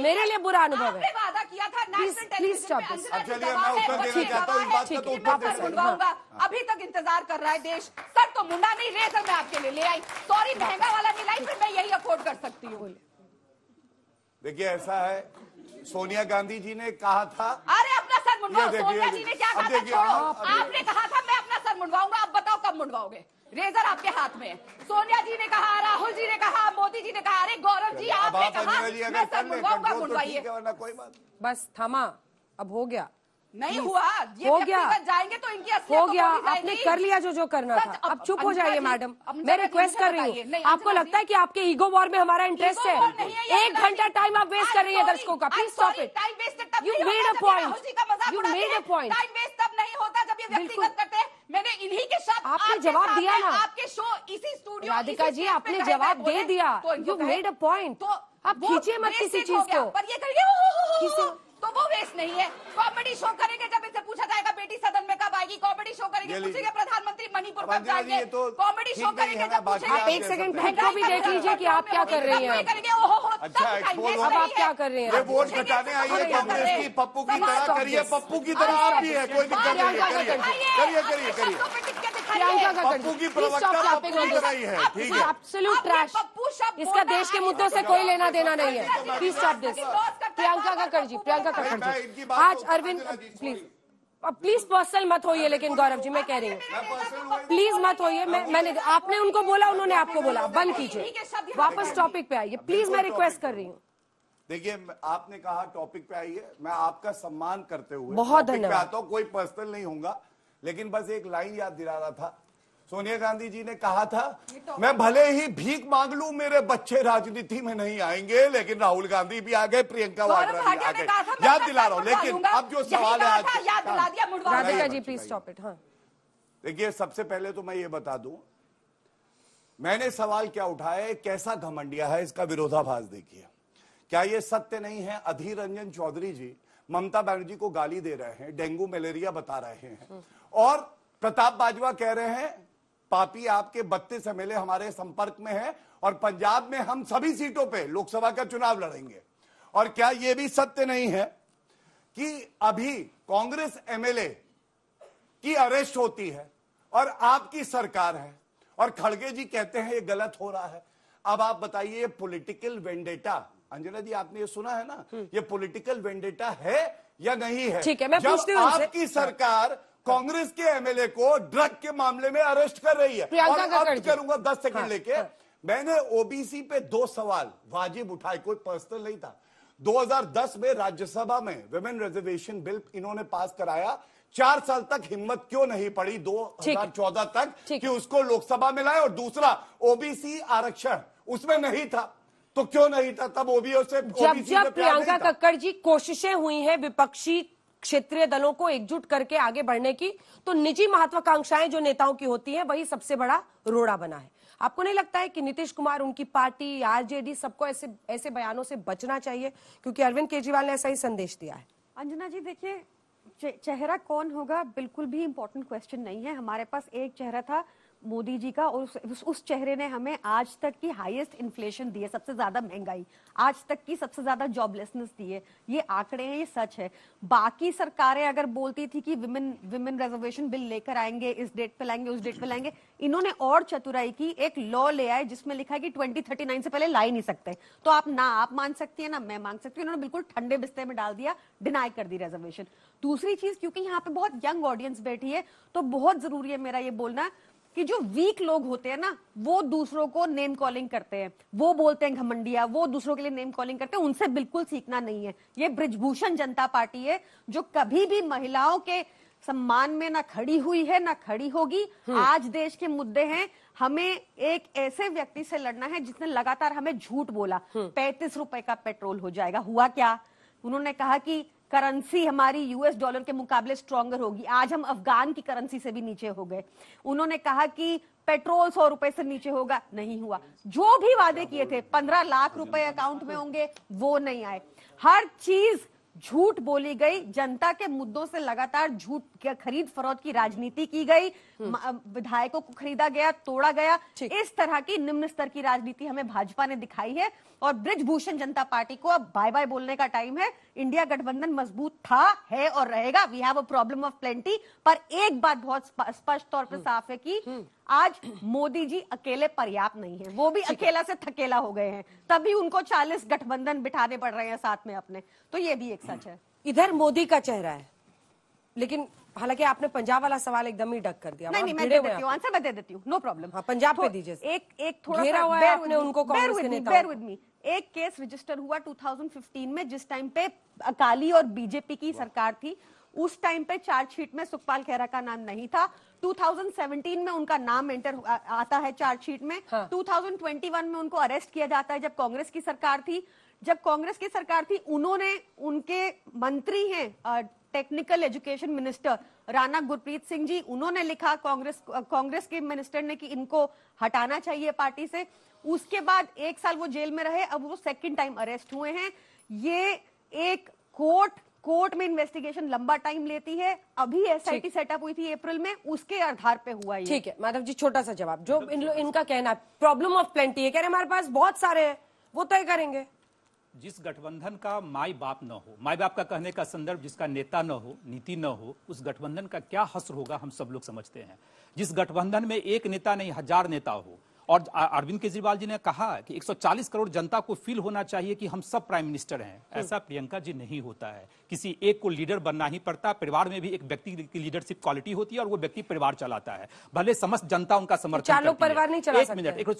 मेरे लिए बुरा अनुभव है। वादा किया था प्लीज स्टॉप दिस। चलिए मैं उत्तर देना चाहता हूँ, इस बात का तो उत्तर मुंडवाऊंगा। अभी तक इंतजार कर रहा है देश। सर तो मुंडा नहीं, रेजर मैं आपके लिए ले आई। सॉरी महंगा वाला नहीं लाई, फिर मैं यही अफोर्ड कर सकती हूँ। देखिए ऐसा है, सोनिया गांधी जी ने कहा था, अरे अपना सर मुंडवाओ। सोनिया जी ने क्या कहा था? छोड़ो, आपने कहा था मैं अपना सर मुंडवाऊंगा, अब बताओ कब मुंडवाओगे? रेजर आपके हाथ में है। सोनिया जी ने कहा, राहुल जी ने कहा, मोदी जी ने कहा, अरे गौरव जी आपने कहा मैं सर मुंडवाऊंगा, मुंडवाइए। कोई बात बस थमा, अब हो गया, नहीं हुआ, ये हो गया, जाएंगे तो इनकी हो गया, आपने कर लिया जो करना था। अब चुप हो जाइए मैडम, मैं रिक्वेस्ट कर रही हूँ। आपको लगता है कि आपके ईगो वॉर में हमारा इंटरेस्ट है? 1 घंटा टाइम आप वेस्ट कर रही है दर्शकों का, please stop it. You made a point, you made a point. Time waste तब नहीं होता जब ये व्यक्तिगत करते हैं। मैंने इन्हीं के शब्द आपने जवाब दिया ना, आपके शो इसी स्टूडियो, राधिका जी आपने जवाब दे दिया, यू मेड अ पॉइंट। आप खींचिए मत किसी चीज को, पर ये करिए तो वो वेस्ट नहीं है। कॉमेडी शो करेंगे, जब इनसे पूछा जाएगा बेटी सदन में कब आएगी, कॉमेडी शो करेंगे, पूछेंगे प्रधानमंत्री मणिपुर कब जाएंगे, कॉमेडी शो करेंगे जब पूछेंगे। आप 1 सेकंड बहन को भी देख लीजिए कि आप क्या कर रही हैं। अच्छा अब आप क्या कर रहे हैं? वोट घटाने आई है कांग्रेस की, पप्पू की तरह करिए, पप्पू की तरह आप भी है, कोई दिक्कत नहीं है, करिए। प्रियंका का पप्पू की प्रवक्ता पप्पू की तरह ही है, ठीक है। एब्सोल्यूट ट्रैश, इसका देश के मुद्दों से कोई लेना देना नहीं है। Please stop this. प्रियंका का कर जी, प्रियंका का कर जी। आज अरविंद प्लीज पर्सनल मत होइए, लेकिन गौरव जी मैं कह रही हूँ प्लीज मत होइए। मैंने आपने उनको बोला, उन्होंने आपको बोला, बंद कीजिए, वापस टॉपिक पे आइए प्लीज, मैं रिक्वेस्ट कर रही हूँ। देखिए आपने कहा टॉपिक पे आइए, मैं आपका सम्मान करते हुए बहुत धन्यवाद आता हूँ, कोई पर्सनल नहीं होगा, लेकिन बस एक लाइन याद दिला रहा था। सोनिया गांधी जी ने कहा था मैं भले ही भीख मांग लूं, मेरे बच्चे राजनीति में नहीं आएंगे, लेकिन राहुल गांधी भी आ गए, प्रियंका वाड्रा भी आ गए, याद दिला रहा हूं। लेकिन अब जो सवाल है आज, Radhika ji please stop it. हाँ देखिए सबसे पहले तो मैं ये बता दूं, मैंने सवाल क्या उठाया है, कैसा घमंडिया है, इसका विरोधाभास देखिए। क्या ये सत्य नहीं है, अधीर रंजन चौधरी जी ममता बनर्जी को गाली दे रहे हैं, डेंगू मलेरिया बता रहे हैं, और प्रताप बाजवा कह रहे हैं पापी आपके 32 एमएलए हमारे संपर्क में है और पंजाब में हम सभी सीटों पे लोकसभा का चुनाव लड़ेंगे। और क्या यह भी सत्य नहीं है कि अभी कांग्रेस एमएलए की अरेस्ट होती है और आपकी सरकार है और खड़गे जी कहते हैं ये गलत हो रहा है। अब आप बताइए, ये पॉलिटिकल वेंडेटा, अंजना जी आपने ये सुना है ना, ये पॉलिटिकल वेंडेटा है या नहीं है? ठीक है, मैं पूछती हूं जब आपकी सरकार कांग्रेस के एमएलए को ड्रग के मामले में अरेस्ट कर रही है। और अब करूंगा 10 सेकंड लेके, मैंने ओबीसी पे 2 सवाल वाजिब उठाए, कोई पर्सनल नहीं था। 2010 में राज्यसभा में विमेन रिजर्वेशन बिल इन्होंने पास कराया, 4 साल तक हिम्मत क्यों नहीं पड़ी 2014 तक कि उसको लोकसभा में लाए? और दूसरा, ओबीसी आरक्षण उसमें नहीं था, तो क्यों नहीं था तब? जब प्रियंका कक्कड़ जी कोशिशें हुई हैं विपक्षी क्षेत्रीय दलों को एकजुट करके आगे बढ़ने की, तो निजी महत्वाकांक्षाएं जो नेताओं की होती हैं वही सबसे बड़ा रोड़ा बना है। आपको नहीं लगता है कि नीतीश कुमार, उनकी पार्टी, आरजेडी, सबको ऐसे बयानों से बचना चाहिए? क्योंकि अरविंद केजरीवाल ने ऐसा ही संदेश दिया है। अंजना जी देखिए, चेहरा कौन होगा बिल्कुल भी इंपॉर्टेंट क्वेश्चन नहीं है। हमारे पास एक चेहरा था मोदी जी का, और उस चेहरे ने हमें आज तक की हाईएस्ट इन्फ्लेशन दी है, सबसे ज्यादा महंगाई, आज तक की सबसे ज्यादा जॉबलेसनेस दी है। ये आंकड़े हैं, ये सच है। बाकी सरकारें अगर बोलती थी कि विमेन रिजर्वेशन बिल लेकर आएंगे, इस डेट पे लाएंगे, उस डेट पे लाएंगे, इन्होंने और चतुराई की, एक लॉ ले आए जिसमें लिखा है कि 2039 से पहले ला ही नहीं सकते। तो आप मान सकती है ना मैं मांग सकती हूँ। इन्होंने बिल्कुल ठंडे बिस्तर में डाल दिया, डिनाई कर दी रिजर्वेशन। दूसरी चीज, क्योंकि यहाँ पे बहुत यंग ऑडियंस बैठी है, तो बहुत जरूरी है मेरा ये बोलना कि जो वीक लोग होते हैं ना, वो दूसरों को नेम कॉलिंग करते हैं, वो बोलते हैं घमंडिया, वो दूसरों के लिए नेम कॉलिंग करते हैं, उनसे बिल्कुल सीखना नहीं है। ये बृजभूषण जनता पार्टी है जो कभी भी महिलाओं के सम्मान में ना खड़ी हुई है ना खड़ी होगी। आज देश के मुद्दे हैं, हमें एक ऐसे व्यक्ति से लड़ना है जिसने लगातार हमें झूठ बोला 35 रुपए का पेट्रोल हो जाएगा। हुआ क्या? उन्होंने कहा कि करेंसी हमारी यूएस डॉलर के मुकाबले स्ट्रॉन्गर होगी। आज हम अफगान की करेंसी से भी नीचे हो गए। उन्होंने कहा कि पेट्रोल 100 रुपए से नीचे होगा, नहीं हुआ। जो भी वादे किए थे 15 लाख रुपए अकाउंट में होंगे, वो नहीं आए। हर चीज झूठ बोली गई, जनता के मुद्दों से लगातार झूठ खरीद फरोख्त की राजनीति की गई, विधायकों को खरीदा गया, तोड़ा गया। इस तरह की निम्न स्तर की राजनीति हमें भाजपा ने दिखाई है और बृजभूषण जनता पार्टी को अब बाय बाय बोलने का टाइम है। इंडिया गठबंधन मजबूत था, है और रहेगा। We have a problem of plenty. पर एक बात बहुत स्पष्ट तौर पर साफ है कि आज मोदी जी अकेले पर्याप्त नहीं है, वो भी अकेला से थकेला हो गए हैं, तभी उनको 40 गठबंधन बिठाने पड़ रहे हैं साथ में अपने। तो ये भी एक सच है। इधर मोदी का चेहरा है, लेकिन हालांकि आपने पंजाब वाला सवाल एकदम ही डक कर दिया। नहीं, मैं दे देती हूँ आंसर, मैं दे देती हूँ, नो प्रॉब्लम। हाँ, पंजाब पे दीजिए। एक थोड़ा घेरा हुआ है आपने उनको, कांग्रेस के नेताओं को। एक केस रजिस्टर हुआ 2015 में, जिस टाइम पे अकाली और बीजेपी की सरकार थी। उस टाइम पे चार्जशीट में सुखपाल खैरा का नाम नहीं था। 2017 में उनका नाम एंटर आता है चार्जशीट में। 2021 में उनको अरेस्ट किया जाता है जब कांग्रेस की सरकार थी। जब कांग्रेस की सरकार थी, उन्होंने, उनके मंत्री हैं technical education minister Rana Gurpreet Singh ji, उन्होंने लिखा कांग्रेस के मिनिस्टर ने कि इनको हटाना चाहिए पार्टी से। उसके बाद 1 साल वो जेल में रहे, अब वो सेकंड टाइम अरेस्ट हुए हैं। ये एक कोर्ट में इन्वेस्टिगेशन लंबा टाइम लेती है। अभी एसआईटी सेटअप हुई थी अप्रैल में, उसके आधार पे हुआ ये। ठीक है माधव जी, छोटा सा जवाब। जो इनका कहना प्रॉब्लम ऑफ प्लेंटी है, कह रहे हमारे पास बहुत सारे हैं, वो तय करेंगे। जिस गठबंधन का माई बाप न हो, माई बाप का कहने का संदर्भ जिसका नेता न हो, नीति न हो, उस गठबंधन का क्या हश्र होगा हम सब लोग समझते हैं। जिस गठबंधन में एक नेता नहीं 1000 नेता हो, और अरविंद केजरीवाल जी ने कहा कि 140 करोड़ जनता को फील होना चाहिए कि हम सब प्राइम मिनिस्टर हैं। ऐसा प्रियंका जी नहीं होता है। किसी एक को लीडर बनना ही पड़ता। परिवार में भी एक व्यक्ति की लीडरशिप क्वालिटी होती है और वो व्यक्ति परिवार चलाता है, भले समस्त जनता उनका समर्थन करती है। परिवार नहीं चला सकते। एक मिनट, एक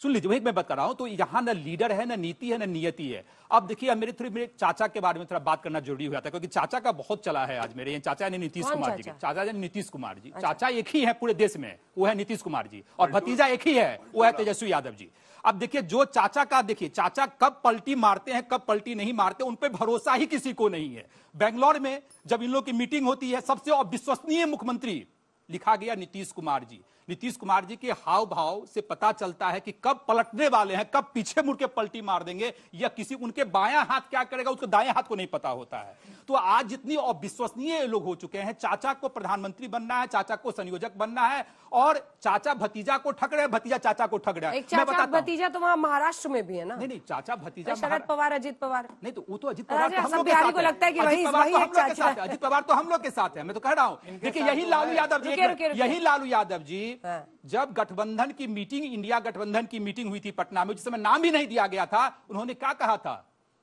सुन लीजिए वही मैं बात कर रहा हूं। तो यहाँ न लीडर है, न नीति है, न नियति है। अब देखिए, मेरे चाचा के बारे में थोड़ा बात करना जरूरी हो जाता है, क्योंकि चाचा का बहुत चला है आज मेरे। चाचा यानी नीतीश कुमार जी, चाचा यानी नीतीश कुमार जी। चाचा एक ही है पूरे देश में, वो है नीतीश कुमार जी, और भतीजा एक ही है, वो है तेजस्वी यादव जी। अब देखिए, जो चाचा का, देखिए चाचा कब पलटी मारते हैं, कब पलटी नहीं मारते, उन पे भरोसा ही किसी को नहीं है। बेंगलोर में जब इन लोग की मीटिंग होती है, सबसे अविश्वसनीय मुख्यमंत्री लिखा गया नीतीश कुमार जी। नीतीश कुमार जी के हाव भाव से पता चलता है कि कब पलटने वाले हैं, कब पीछे मुड़ के पलटी मार देंगे, या किसी उनके बायां हाथ क्या करेगा उसको दाएं हाथ को नहीं पता होता है। तो आज जितनी अविश्वसनीय लोग हो चुके हैं, चाचा को प्रधानमंत्री बनना है, चाचा को संयोजक बनना है, और चाचा भतीजा को ठग रहे हैं, भतीजा चाचा को ठग रहा है। एक चाचा भतीजा तो वहां महाराष्ट्र में भी है ना? नहीं, चाचा भतीजा शरद पवार, अजित पवार। नहीं तो वो तो अजित पवार तो हम लोग के बिहारी साथ को लगता है कि वही एक चाचा है। अजित पवार तो हम लोग के साथ है। मैं तो कह रहा हूँ, देखिए यही लालू यादव जी, यही लालू यादव जी जब गठबंधन की मीटिंग, इंडिया गठबंधन की मीटिंग हुई थी पटना में, जिस समय नाम ही नहीं दिया गया था, उन्होंने क्या कहा था?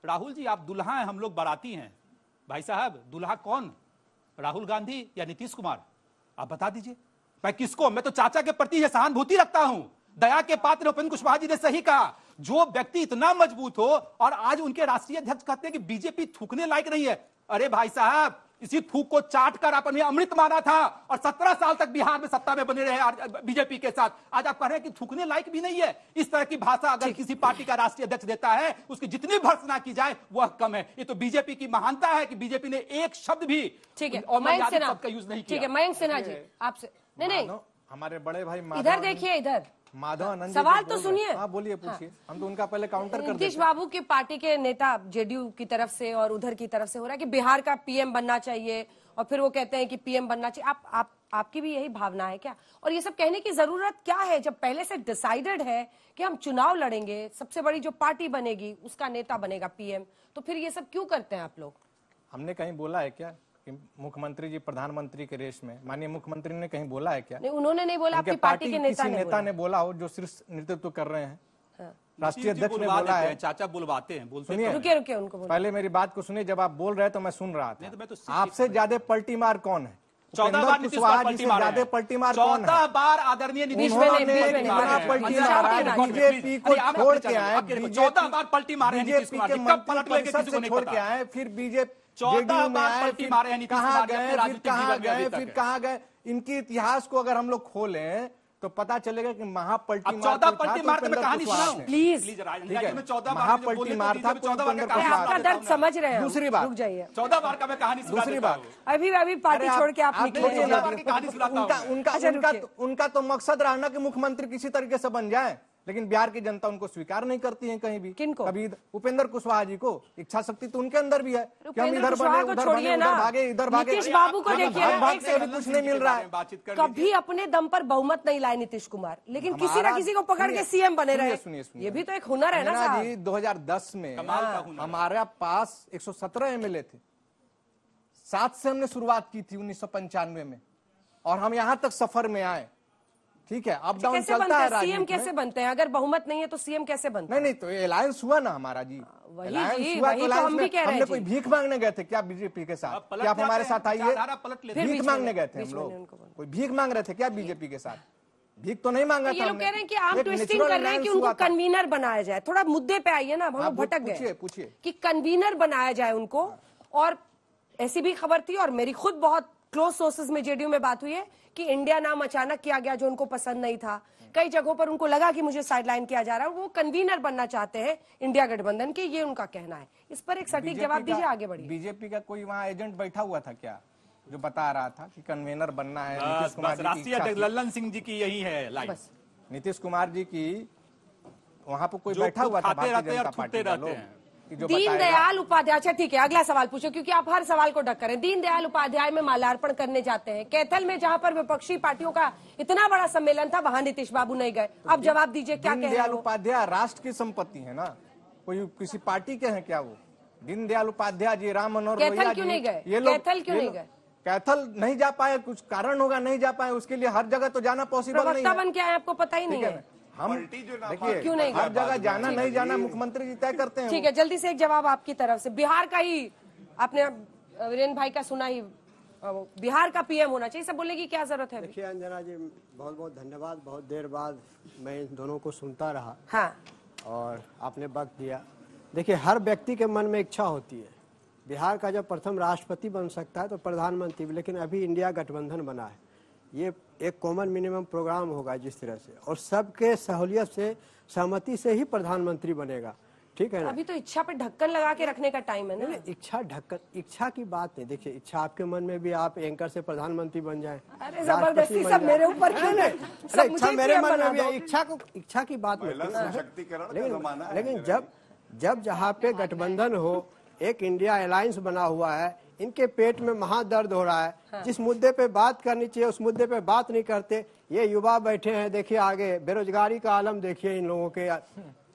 राहुल जी आप दुल्हा हैं, हम लोग बाराती हैं। भाई साहब दुल्हा कौन, राहुल गांधी या नीतीश कुमार? आप बता दीजिए। मैं किसको, मैं तो चाचा के प्रति सहानुभूति रखता हूं। दया के पात्र उपेंद्र कुशवाहा जी ने सही कहा, जो व्यक्ति इतना मजबूत हो और आज उनके राष्ट्रीय अध्यक्ष कहते हैं कि बीजेपी थूकने लायक नहीं है। अरे भाई साहब, इसी थूक को चाट कर आपने अमृत माना था और 17 साल तक बिहार में सत्ता में बने रहे बीजेपी के साथ। आज आप कह रहे हैं कि थूकने लायक भी नहीं है। इस तरह की भाषा अगर किसी पार्टी का राष्ट्रीय अध्यक्ष देता है, उसकी जितनी भर्त्सना की जाए वह कम है। ये तो बीजेपी की महानता है कि बीजेपी ने एक शब्द भी ठीक है का यूज नहीं किया। ठीक है मयंक सिन्हा जी आपसे, नहीं हमारे बड़े भाई इधर देखिए, इधर माधव आनंद सवाल तो सुनिए। हाँ बोलिए, पूछिए। हम तो उनका पहले काउंटर कर देते। नीतीश बाबू की पार्टी के नेता जेडीयू की तरफ से और उधर की तरफ से हो रहा है कि बिहार का पीएम बनना चाहिए, और फिर वो कहते हैं कि पीएम बनना चाहिए। आपकी भी यही भावना है क्या? और ये सब कहने की जरूरत क्या है जब पहले से डिसाइडेड है कि हम चुनाव लड़ेंगे, सबसे बड़ी जो पार्टी बनेगी उसका नेता बनेगा पीएम, तो फिर ये सब क्यों करते हैं आप लोग? हमने कहीं बोला है क्या कि मुख्यमंत्री जी प्रधानमंत्री के रेस में? माननीय मुख्यमंत्री ने कहीं बोला है क्या? नहीं, उन्होंने नहीं बोला, आपकी पार्टी के नेता ने बोला हो जो शीर्ष नेतृत्व कर रहे हैं। राष्ट्रीय अध्यक्ष ने बोला है, चाचा बुलवाते हैं, बोलते हैं। रुकिए उनको पहले मेरी बात को सुनिए। जब आप बोल रहे तो मैं सुन रहा था। आपसे ज्यादा पलटी मार कौन है? 14 बार कुशवाहा जी से ज्यादा पलटी मार कौन है? 14 बार आदरणीय नीतीश पलटी मारा, बीजेपी को छोड़ के आए, 14 बार पलटी मारे नीतीश कुमार जी, कब पलट लेंगे किसी को नहीं छोड़ के आए, फिर बीजेपी 14 बार पलटी मारे हैं नीतीश कुमार जी, फिर कहाँ गए? इनके इतिहास को अगर हम लोग खोलें तो पता चलेगा कि महापलटी 14 पलटी मार के मैं कहानी सुनाऊं प्लीज। महापलटी मार था, आपका दर्द समझ रहे हैं। दूसरी बात, रुक जाइए, 14 बार का मैं कहानी सुना। दूसरी बात, अभी पार्टी छोड़ के आप उनका तो मकसद रहा ना कि मुख्यमंत्री किसी तरीके से बन जाए, लेकिन बिहार की जनता उनको स्वीकार नहीं करती है कहीं भी। किनको? कभी उपेंद्र कुशवाहा जी को इच्छा शक्ति तो उनके अंदर भी है कि हम इधर बने, उधर भागे, इधर भागे। नीतीश बाबू को देखिए, कुछ नहीं मिल रहा है। कभी अपने दम पर बहुमत नहीं लाए नीतीश कुमार, लेकिन किसी न किसी को पकड़ के सीएम बने रहे। ये भी तो एक हुनर है ना साहब। 2010 में हमारे पास 117 एमएलए थे, 7 से हमने शुरुआत की थी 1995 में, और हम यहाँ तक सफर में आए। ठीक है, अप डाउन चलता है। सीएम कैसे बनते हैं? अगर बहुमत नहीं है तो सीएम कैसे बनते हैं? नहीं तो अलायंस हुआ ना हमारा जी। वही तो हम भी कह रहे हैं। हमने कोई भीख मांगने गए थे क्या बीजेपी के साथ? क्या आप हमारे साथ आइए? भीख मांगने गए थे हम लोग? कोई भीख मांग रहे थे क्या बीजेपी के साथ? भीख तो नहीं मांगा था। ये लोग कह रहे हैं कि आप ट्विस्टिंग कर रहे हैं कि उनको कन्वीनर बनाया जाए। थोड़ा मुद्दे पे आइए ना, हम लोग भटक गए। पूछिए कि कन्वीनर बनाया जाए उनको। और ऐसी भी खबर थी, और मेरी खुद बहुत क्लोज सोर्सेज में जेडीयू में बात हुई है कि इंडिया नाम अचानक किया गया जो उनको पसंद नहीं था। कई जगहों पर उनको लगा कि मुझे साइडलाइन किया जा रहा है, वो कन्वीनर बनना चाहते हैं इंडिया गठबंधन के, ये उनका कहना है। इस पर एक सटीक जवाब दीजिए, आगे बढ़िए। बीजेपी का कोई वहाँ एजेंट बैठा हुआ था क्या जो बता रहा था कि कन्वीनर बनना है? नीतीश कुमार जी राष्ट्रीय अध्यक्ष लल्लन सिंह जी की यही है लाइन। नीतीश कुमार जी की वहाँ पर कोई बैठा हुआ था भारतीय जनता पार्टी का लोग? दीनदयाल उपाध्याय, अच्छा ठीक है अगला सवाल पूछो, क्योंकि आप हर सवाल को डक करें। दीनदयाल उपाध्याय में माल्यार्पण करने जाते हैं कैथल में, जहां पर विपक्षी पार्टियों का इतना बड़ा सम्मेलन था, वहां नीतीश बाबू नहीं गए। अब जवाब दीजिए, क्या कह रहे हैं? दीनदयाल उपाध्याय राष्ट्र की संपत्ति है ना, कोई किसी पार्टी के हैं क्या? वो दीनदयाल उपाध्याय जी, राम मनोहर कैथल क्यों नहीं गए? ये लोग कैथल क्यों नहीं गए? कैथल नहीं जा पाए, कुछ कारण होगा नहीं जा पाए, उसके लिए हर जगह तो जाना पॉसिबल नहीं है। बन के आए, आपको पता ही नहीं है। हम देखिए क्यों नहीं, हर जगह जाना नहीं जाना मुख्यमंत्री जी तय करते हैं। ठीक है, जल्दी से एक जवाब आपकी तरफ से। बिहार का ही आपने वीरेन भाई का सुना ही, बिहार का पीएम होना चाहिए, सब बोलने की क्या जरूरत है? देखिए अंजना जी, बहुत बहुत धन्यवाद। बहुत देर बाद मैं इन दोनों को सुनता रहा। हाँ, और आपने वक्त दिया। देखिए, हर व्यक्ति के मन में इच्छा होती है। बिहार का जब प्रथम राष्ट्रपति बन सकता है तो प्रधानमंत्री भी, लेकिन अभी इंडिया गठबंधन बना है। ये एक कॉमन मिनिमम प्रोग्राम होगा जिस तरह से, और सबके सहूलियत से, सहमति से ही प्रधानमंत्री बनेगा। ठीक है ना। अभी तो इच्छा पे ढक्कन लगा के रखने का टाइम है ना। इच्छा की बात नहीं। देखिए, इच्छा आपके मन में भी आप एंकर से प्रधानमंत्री बन जाएं। अरे जबरदस्ती सब मेरे ऊपर क्यों? अरे इच्छा मेरे मन में भी है। इच्छा की बात नहीं। लेकिन जब जहाँ पे गठबंधन हो, एक इंडिया अलायंस बना हुआ है, इनके पेट में महादर्द हो रहा है। हाँ। जिस मुद्दे पे बात करनी चाहिए उस मुद्दे पे बात नहीं करते। ये युवा बैठे हैं, देखिए आगे बेरोजगारी का आलम देखिए इन लोगों के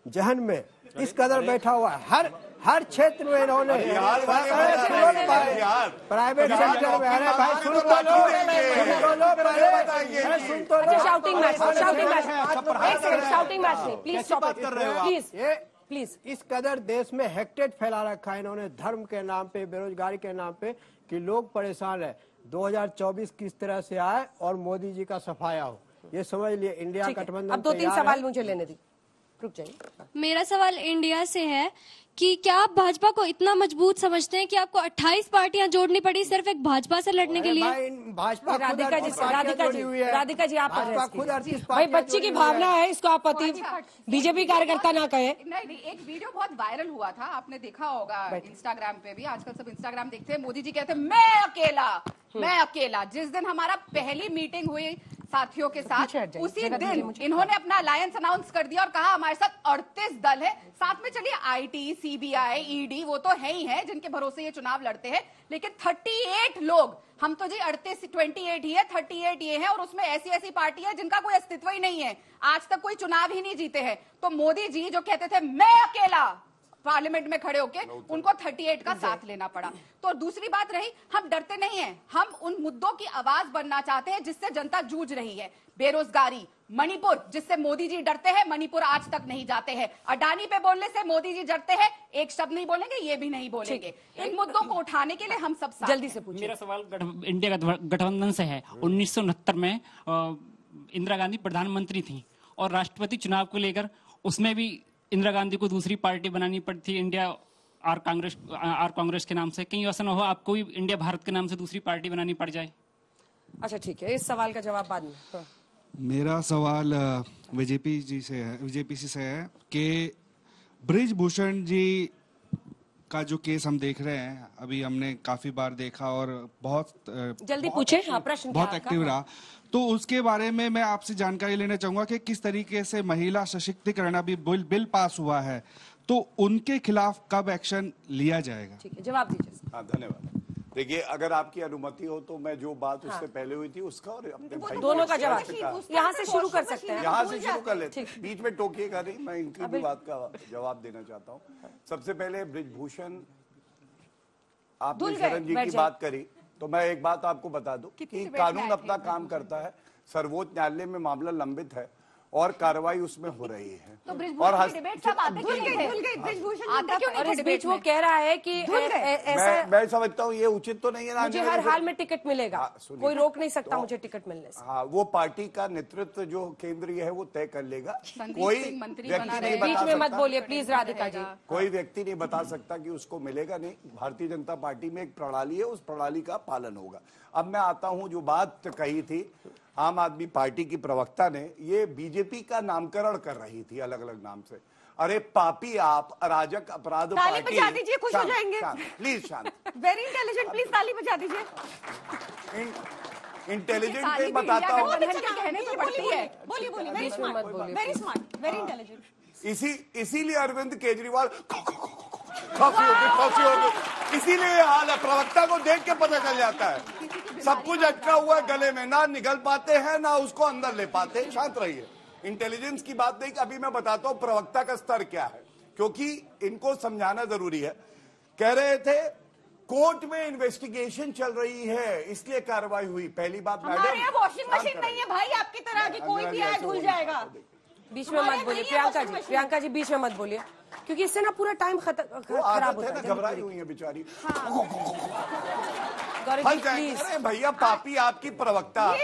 जहन में इस कदर बैठा हुआ है। हर क्षेत्र में इन्होंने प्राइवेट सेक्टर में। अरे भाई सुन तो लो, शाउटिंग मैच नहीं, प्लीज। इस कदर देश में हेक्टेड फैला रखा है इन्होंने धर्म के नाम पे, बेरोजगारी के नाम पे, कि लोग परेशान है। 2024 किस तरह से आए और मोदी जी का सफाया हो, ये समझ लिए। इंडिया गठबंधन। अब 2-3 सवाल मुझे लेने दी, रुक जाइए। मेरा सवाल इंडिया से है कि क्या आप भाजपा को इतना मजबूत समझते हैं कि आपको 28 पार्टियां जोड़नी पड़ी सिर्फ एक भाजपा से लड़ने के लिए? भाजपा राधिका जी आप भाई, बच्ची की भावना है, इसको आप पति बीजेपी कार्यकर्ता ना कहे। नहीं, एक वीडियो बहुत वायरल हुआ था, आपने देखा होगा इंस्टाग्राम पे भी। आजकल सब इंस्टाग्राम देखते हैं। मोदी जी कहते हैं मैं अकेला। जिस दिन हमारा पहली मीटिंग हुई साथियों के साथ, उसी दिन इन्होंने अपना अलायंस अनाउंस कर दिया और कहा हमारे साथ 38 दल है साथ में। चलिए आईटी, सीबीआई, ईडी वो तो है ही है जिनके भरोसे ये चुनाव लड़ते हैं, लेकिन 38 लोग, हम तो जी 28 ही है, 38 ये है, और उसमें ऐसी पार्टी है जिनका कोई अस्तित्व ही नहीं है, आज तक कोई चुनाव ही नहीं जीते हैं। तो मोदी जी जो कहते थे मैं अकेला, पार्लियामेंट में खड़े होके उनको 38 का साथ लेना पड़ा। तो दूसरी बात रही, हम डरते नहीं हैं, हम उन मुद्दों की आवाज बनना चाहते हैं जिससे जनता जूझ रही है। बेरोजगारी, मणिपुर जिससे मोदी जी डरते हैं, मणिपुर आज तक नहीं जाते हैं। अडानी पे बोलने से मोदी जी डरते हैं, एक शब्द नहीं बोलेंगे, ये भी नहीं बोलेंगे। इन मुद्दों को उठाने के लिए हम सब जल्दी से पूछिए। मेरा सवाल इंडिया गठबंधन से है। 1969 में इंदिरा गांधी प्रधानमंत्री थी और राष्ट्रपति चुनाव को लेकर उसमें भी इंदिरा गांधी को दूसरी पार्टी बनानी पड़ी थी, इंडिया आर कांग्रेस के नाम से। कहीं ऐसा ना हो आपको भी इंडिया भारत के नाम से दूसरी पार्टी बनानी पड़ जाए? अच्छा ठीक है, इस सवाल का जवाब बाद में। हाँ। मेरा सवाल बीजेपी से है कि ब्रिजभूषण जी का जो केस हम देख रहे हैं, अभी हमने काफी बार देखा और बहुत जल्दी पूछे, प्रश्न बहुत एक्टिव रहा, तो उसके बारे में मैं आपसे जानकारी लेना चाहूंगा कि किस तरीके से महिला सशक्तिकरण अभी बिल पास हुआ है, तो उनके खिलाफ कब एक्शन लिया जाएगा? ठीक है, जवाब दीजिए। हाँ, धन्यवाद। देखिए, अगर आपकी अनुमति हो तो मैं जो बात उससे पहले हुई थी उसका और अपने भाई दोनों का जवाब यहाँ से शुरू कर सकते हैं। यहाँ से शुरू कर लेते हैं, बीच में टोकिएगा नहीं, मैं इनकी भी बात का जवाब देना चाहता हूँ। सबसे पहले ब्रिजभूषण, आपने शरण जी की बात करी, तो मैं एक बात आपको बता दूं कि कानून अपना काम करता है। सर्वोच्च न्यायालय में मामला लंबित है और कार्रवाई उसमें हो रही है। तो और इस बीच वो कह रहा है कि मैं समझता हूँ ये उचित तो नहीं है ना, मुझे हर हाल में टिकट मिलेगा। कोई रोक नहीं सकता मुझे टिकट मिलने से। हाँ, वो पार्टी का नेतृत्व जो केंद्रीय है वो तय कर लेगा। कोई व्यक्ति नहीं बीच में मत बोलिए प्लीज राधिका जी। कोई व्यक्ति नहीं बता सकता कि उसको मिलेगा नहीं। भारतीय जनता पार्टी में एक प्रणाली है, उस प्रणाली का पालन होगा। अब मैं आता हूँ, जो बात कही थी आम आदमी पार्टी की प्रवक्ता ने, ये बीजेपी का नामकरण कर रही थी अलग अलग नाम से। अरे पापी आप, अराजक अपराध ताली बजा दीजिए, खुश हो जाएंगे। प्लीज शांत। वेरी इंटेलिजेंट, प्लीज ताली बजा दीजिए। इंटेलिजेंट पे बताता हूँ, बोलिए वेरी स्मार्ट, वेरी इंटेलिजेंट। इसीलिए अरविंद केजरीवाल खांसी होगी, इसीलिए हाल है। प्रवक्ता को देख के पता चल जाता है, सब कुछ अटका हुआ है गले में, ना निकल पाते हैं ना उसको अंदर ले पाते हैं। शांत रहिए, इंटेलिजेंस की बात नहीं। अभी मैं बताता हूँ प्रवक्ता का स्तर क्या है, क्योंकि इनको समझाना जरूरी है। कह रहे थे कोर्ट में इन्वेस्टिगेशन चल रही है इसलिए कार्रवाई हुई। पहली बात, हमारे यहाँ वॉशिंग मशीन नहीं है भाई आपकी तरह की, कोई भी आए धुल जाएगा। बीच में मत बोलिए प्रियंका जी बीच में मत बोलिए, क्योंकि इससे ना पूरा टाइम खराब होता है। घबराई हुई है बेचारी। प्लीज। अरे भैया, पापी आपकी प्रवक्ता,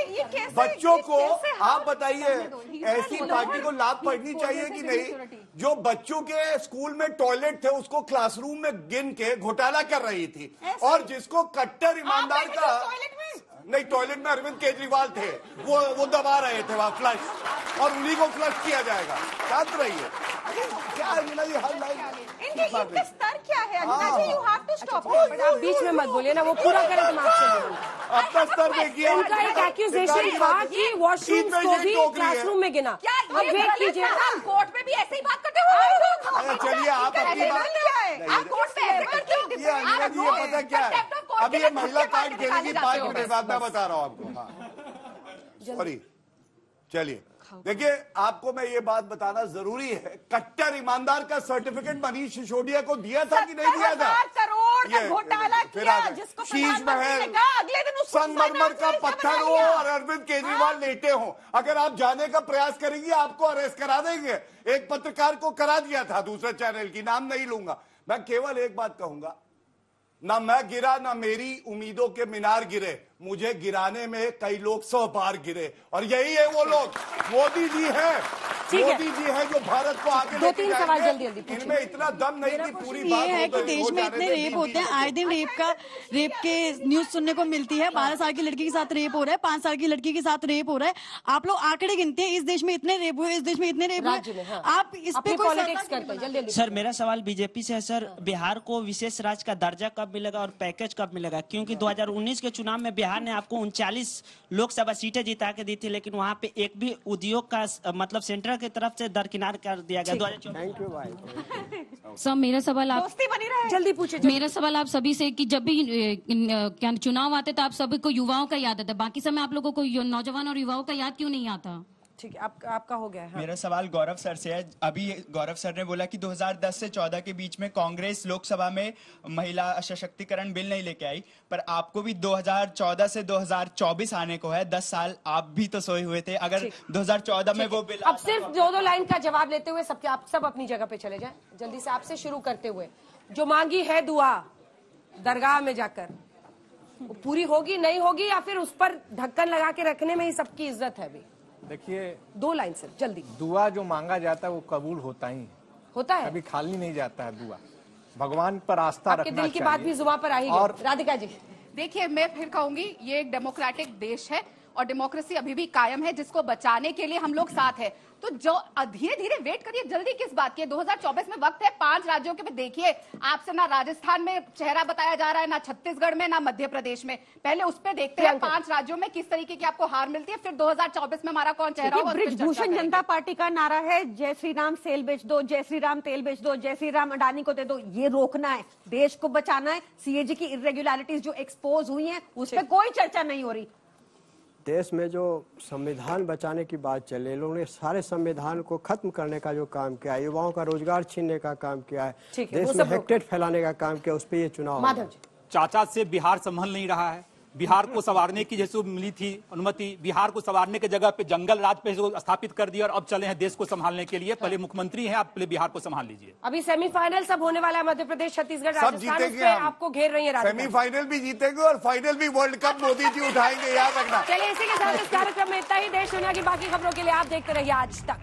बच्चों को आप बताइए, ऐसी पार्टी को लाभ पड़नी चाहिए कि नहीं, जो बच्चों के स्कूल में टॉयलेट थे उसको क्लासरूम में गिन के घोटाला कर रही थी, और जिसको कट्टर ईमानदार का नहीं, टॉयलेट में अरविंद केजरीवाल थे, वो दबा रहे थे वहां फ्लश, और उन्हीं को फ्लश किया जाएगा। शांत रहिए। क्या मिला ये हर लाइन इनके स्तर क्या है Anjana ji? You have to stop. आप बीच में मत बोलिए ना, वो पूरा करें तो माफ कर अपना स्तर देखिए। उनका एक एक्यूजेशन था कि वॉशरूम को भी क्लासरूम में गिना। क्या ये वेट कीजिए, आप कोर्ट में भी ऐसे ही बात करते हो? चलिए आप अपनी बात, आप कोर्ट में ऐसे करते हो? ये अंजना जी ये पता क्या है, अभी ये महिला कार्ड खेलेगी 5 मिनट बाद, मैं बता रहा हूँ आपको। सॉरी, चलिए देखिए, आपको मैं ये बात बताना जरूरी है, कट्टर ईमानदार का सर्टिफिकेट मनीष सिसोदिया को दिया था कि नहीं दिया था? 70,000 करोड़ का घोटाला किया, जिसको शीश महल, अगले दिन संगमरमर का पत्थर हो और अरविंद केजरीवाल लेटे हो, अगर आप जाने का प्रयास करेंगे आपको अरेस्ट करा देंगे। एक पत्रकार को करा दिया था दूसरे चैनल की, नाम नहीं लूंगा। मैं केवल एक बात कहूंगा, ना मैं गिरा ना मेरी उम्मीदों के मीनार गिरे, मुझे गिराने में कई लोग 100 बार गिरे, और यही है वो लोग। मोदी जी है, मोदी जी है जो भारत को आगे लेके जाएंगे। इनमें इतना दम नहीं कि पूरी बात ये है कि देश में इतने रेप होते हैं, आए दिन रेप के न्यूज सुनने को मिलती है। 12 साल की लड़की के साथ रेप हो रहा है, 5 साल की लड़की के साथ रेप हो रहा है। आप लोग आंकड़े गिनते हैं, इस देश में इतने रेप हुए, इस देश में इतने रेप हुए, आप इस पे कोई पॉलिटिक्स करते हैं। जल्दी सर, मेरा सवाल बीजेपी से है सर, बिहार को विशेष राज्य का दर्जा कब मिलेगा और पैकेज कब मिलेगा? क्योंकि 2019 के चुनाव में बिहार ने आपको 39 लोकसभा सीटें जिता के दी थी, लेकिन वहाँ पे एक भी उद्योग का मतलब सेंटर की तरफ से दरकिनार कर दिया गया। 2024 सर, मेरा सवाल आप जल्दी पूछिए। मेरा सवाल आप सभी से कि जब भी क्या चुनाव आते तो आप सभी को युवाओं का याद आता है, बाकी समय आप लोगों को नौजवान और युवाओं का याद क्यों नहीं आता? ठीक है, आपका हो गया है। मेरा सवाल गौरव सर से है। अभी गौरव सर ने बोला कि 2010 से 14 के बीच में कांग्रेस लोकसभा में महिला सशक्तिकरण बिल नहीं लेके आई, पर आपको भी 2014 से 2024 आने को है। 10 साल आप भी तो सोए हुए थे। अगर 2014 में वो बिल अब सिर्फ 2 लाइन का जवाब लेते हुए आप सब अपनी जगह पे चले जाएं। जल्दी से आपसे शुरू करते हुए, जो मांगी है दुआ दरगाह में जाकर, वो पूरी होगी नहीं होगी, या फिर उस पर ढक्कन लगा के रखने में ही सबकी इज्जत है? अभी देखिए, 2 लाइन सिर्फ जल्दी। दुआ जो मांगा जाता है वो कबूल होता ही होता है, कभी खाली नहीं जाता है दुआ। भगवान पर आस्था रखना चाहिए। दिल की बात भी जुबान पर आई। और राधिका जी, देखिए, मैं फिर कहूंगी, ये एक डेमोक्रेटिक देश है और डेमोक्रेसी अभी भी कायम है, जिसको बचाने के लिए हम लोग साथ हैं। तो जो धीरे धीरे वेट करिए, जल्दी किस बात की? 2024 में वक्त है। 5 राज्यों के में देखिए, आपसे ना राजस्थान में चेहरा बताया जा रहा है, ना छत्तीसगढ़ में, ना मध्य प्रदेश में। पहले उस पे देखते हैं 5 राज्यों में किस तरीके की आपको हार मिलती है, फिर 2024 में हमारा कौन चेहरा होगा। बृजभूषण जनता पार्टी का नारा है, जय श्री राम सेल बेच दो, जय श्री राम तेल बेच दो, जय श्री राम अडानी को दे दो। ये रोकना है, देश को बचाना है। सीएजी की इरेगुलरिटीज जो एक्सपोज हुई है, उस पर कोई चर्चा नहीं हो रही। देश में जो संविधान बचाने की बात चले, लोगों ने सारे संविधान को खत्म करने का जो काम किया, युवाओं का रोजगार छीनने का काम किया है, देश में हेक्टेट फैलाने का काम किया, उस पर ये चुनाव। चाचा से बिहार संभल नहीं रहा है। बिहार को संवारने की जैसे मिली थी अनुमति, बिहार को संवारने की जगह पे जंगल राज पे स्थापित कर दिया और अब चले हैं देश को संभालने के लिए। पहले मुख्यमंत्री हैं, आप पहले बिहार को संभाल लीजिए। अभी सेमीफाइनल सब होने वाला है, मध्य प्रदेश, छत्तीसगढ़, राजस्थान, उस पे आपको घेर रही है। सेमीफाइनल भी जीतेंगे और फाइनल भी वर्ल्ड कप मोदी जी उठाएंगे, याद रखना। चलिए, इसी के साथ इस कार्यक्रम में इतना ही। देश दुनिया की बाकी खबरों के लिए आप देखते रहिए आज तक।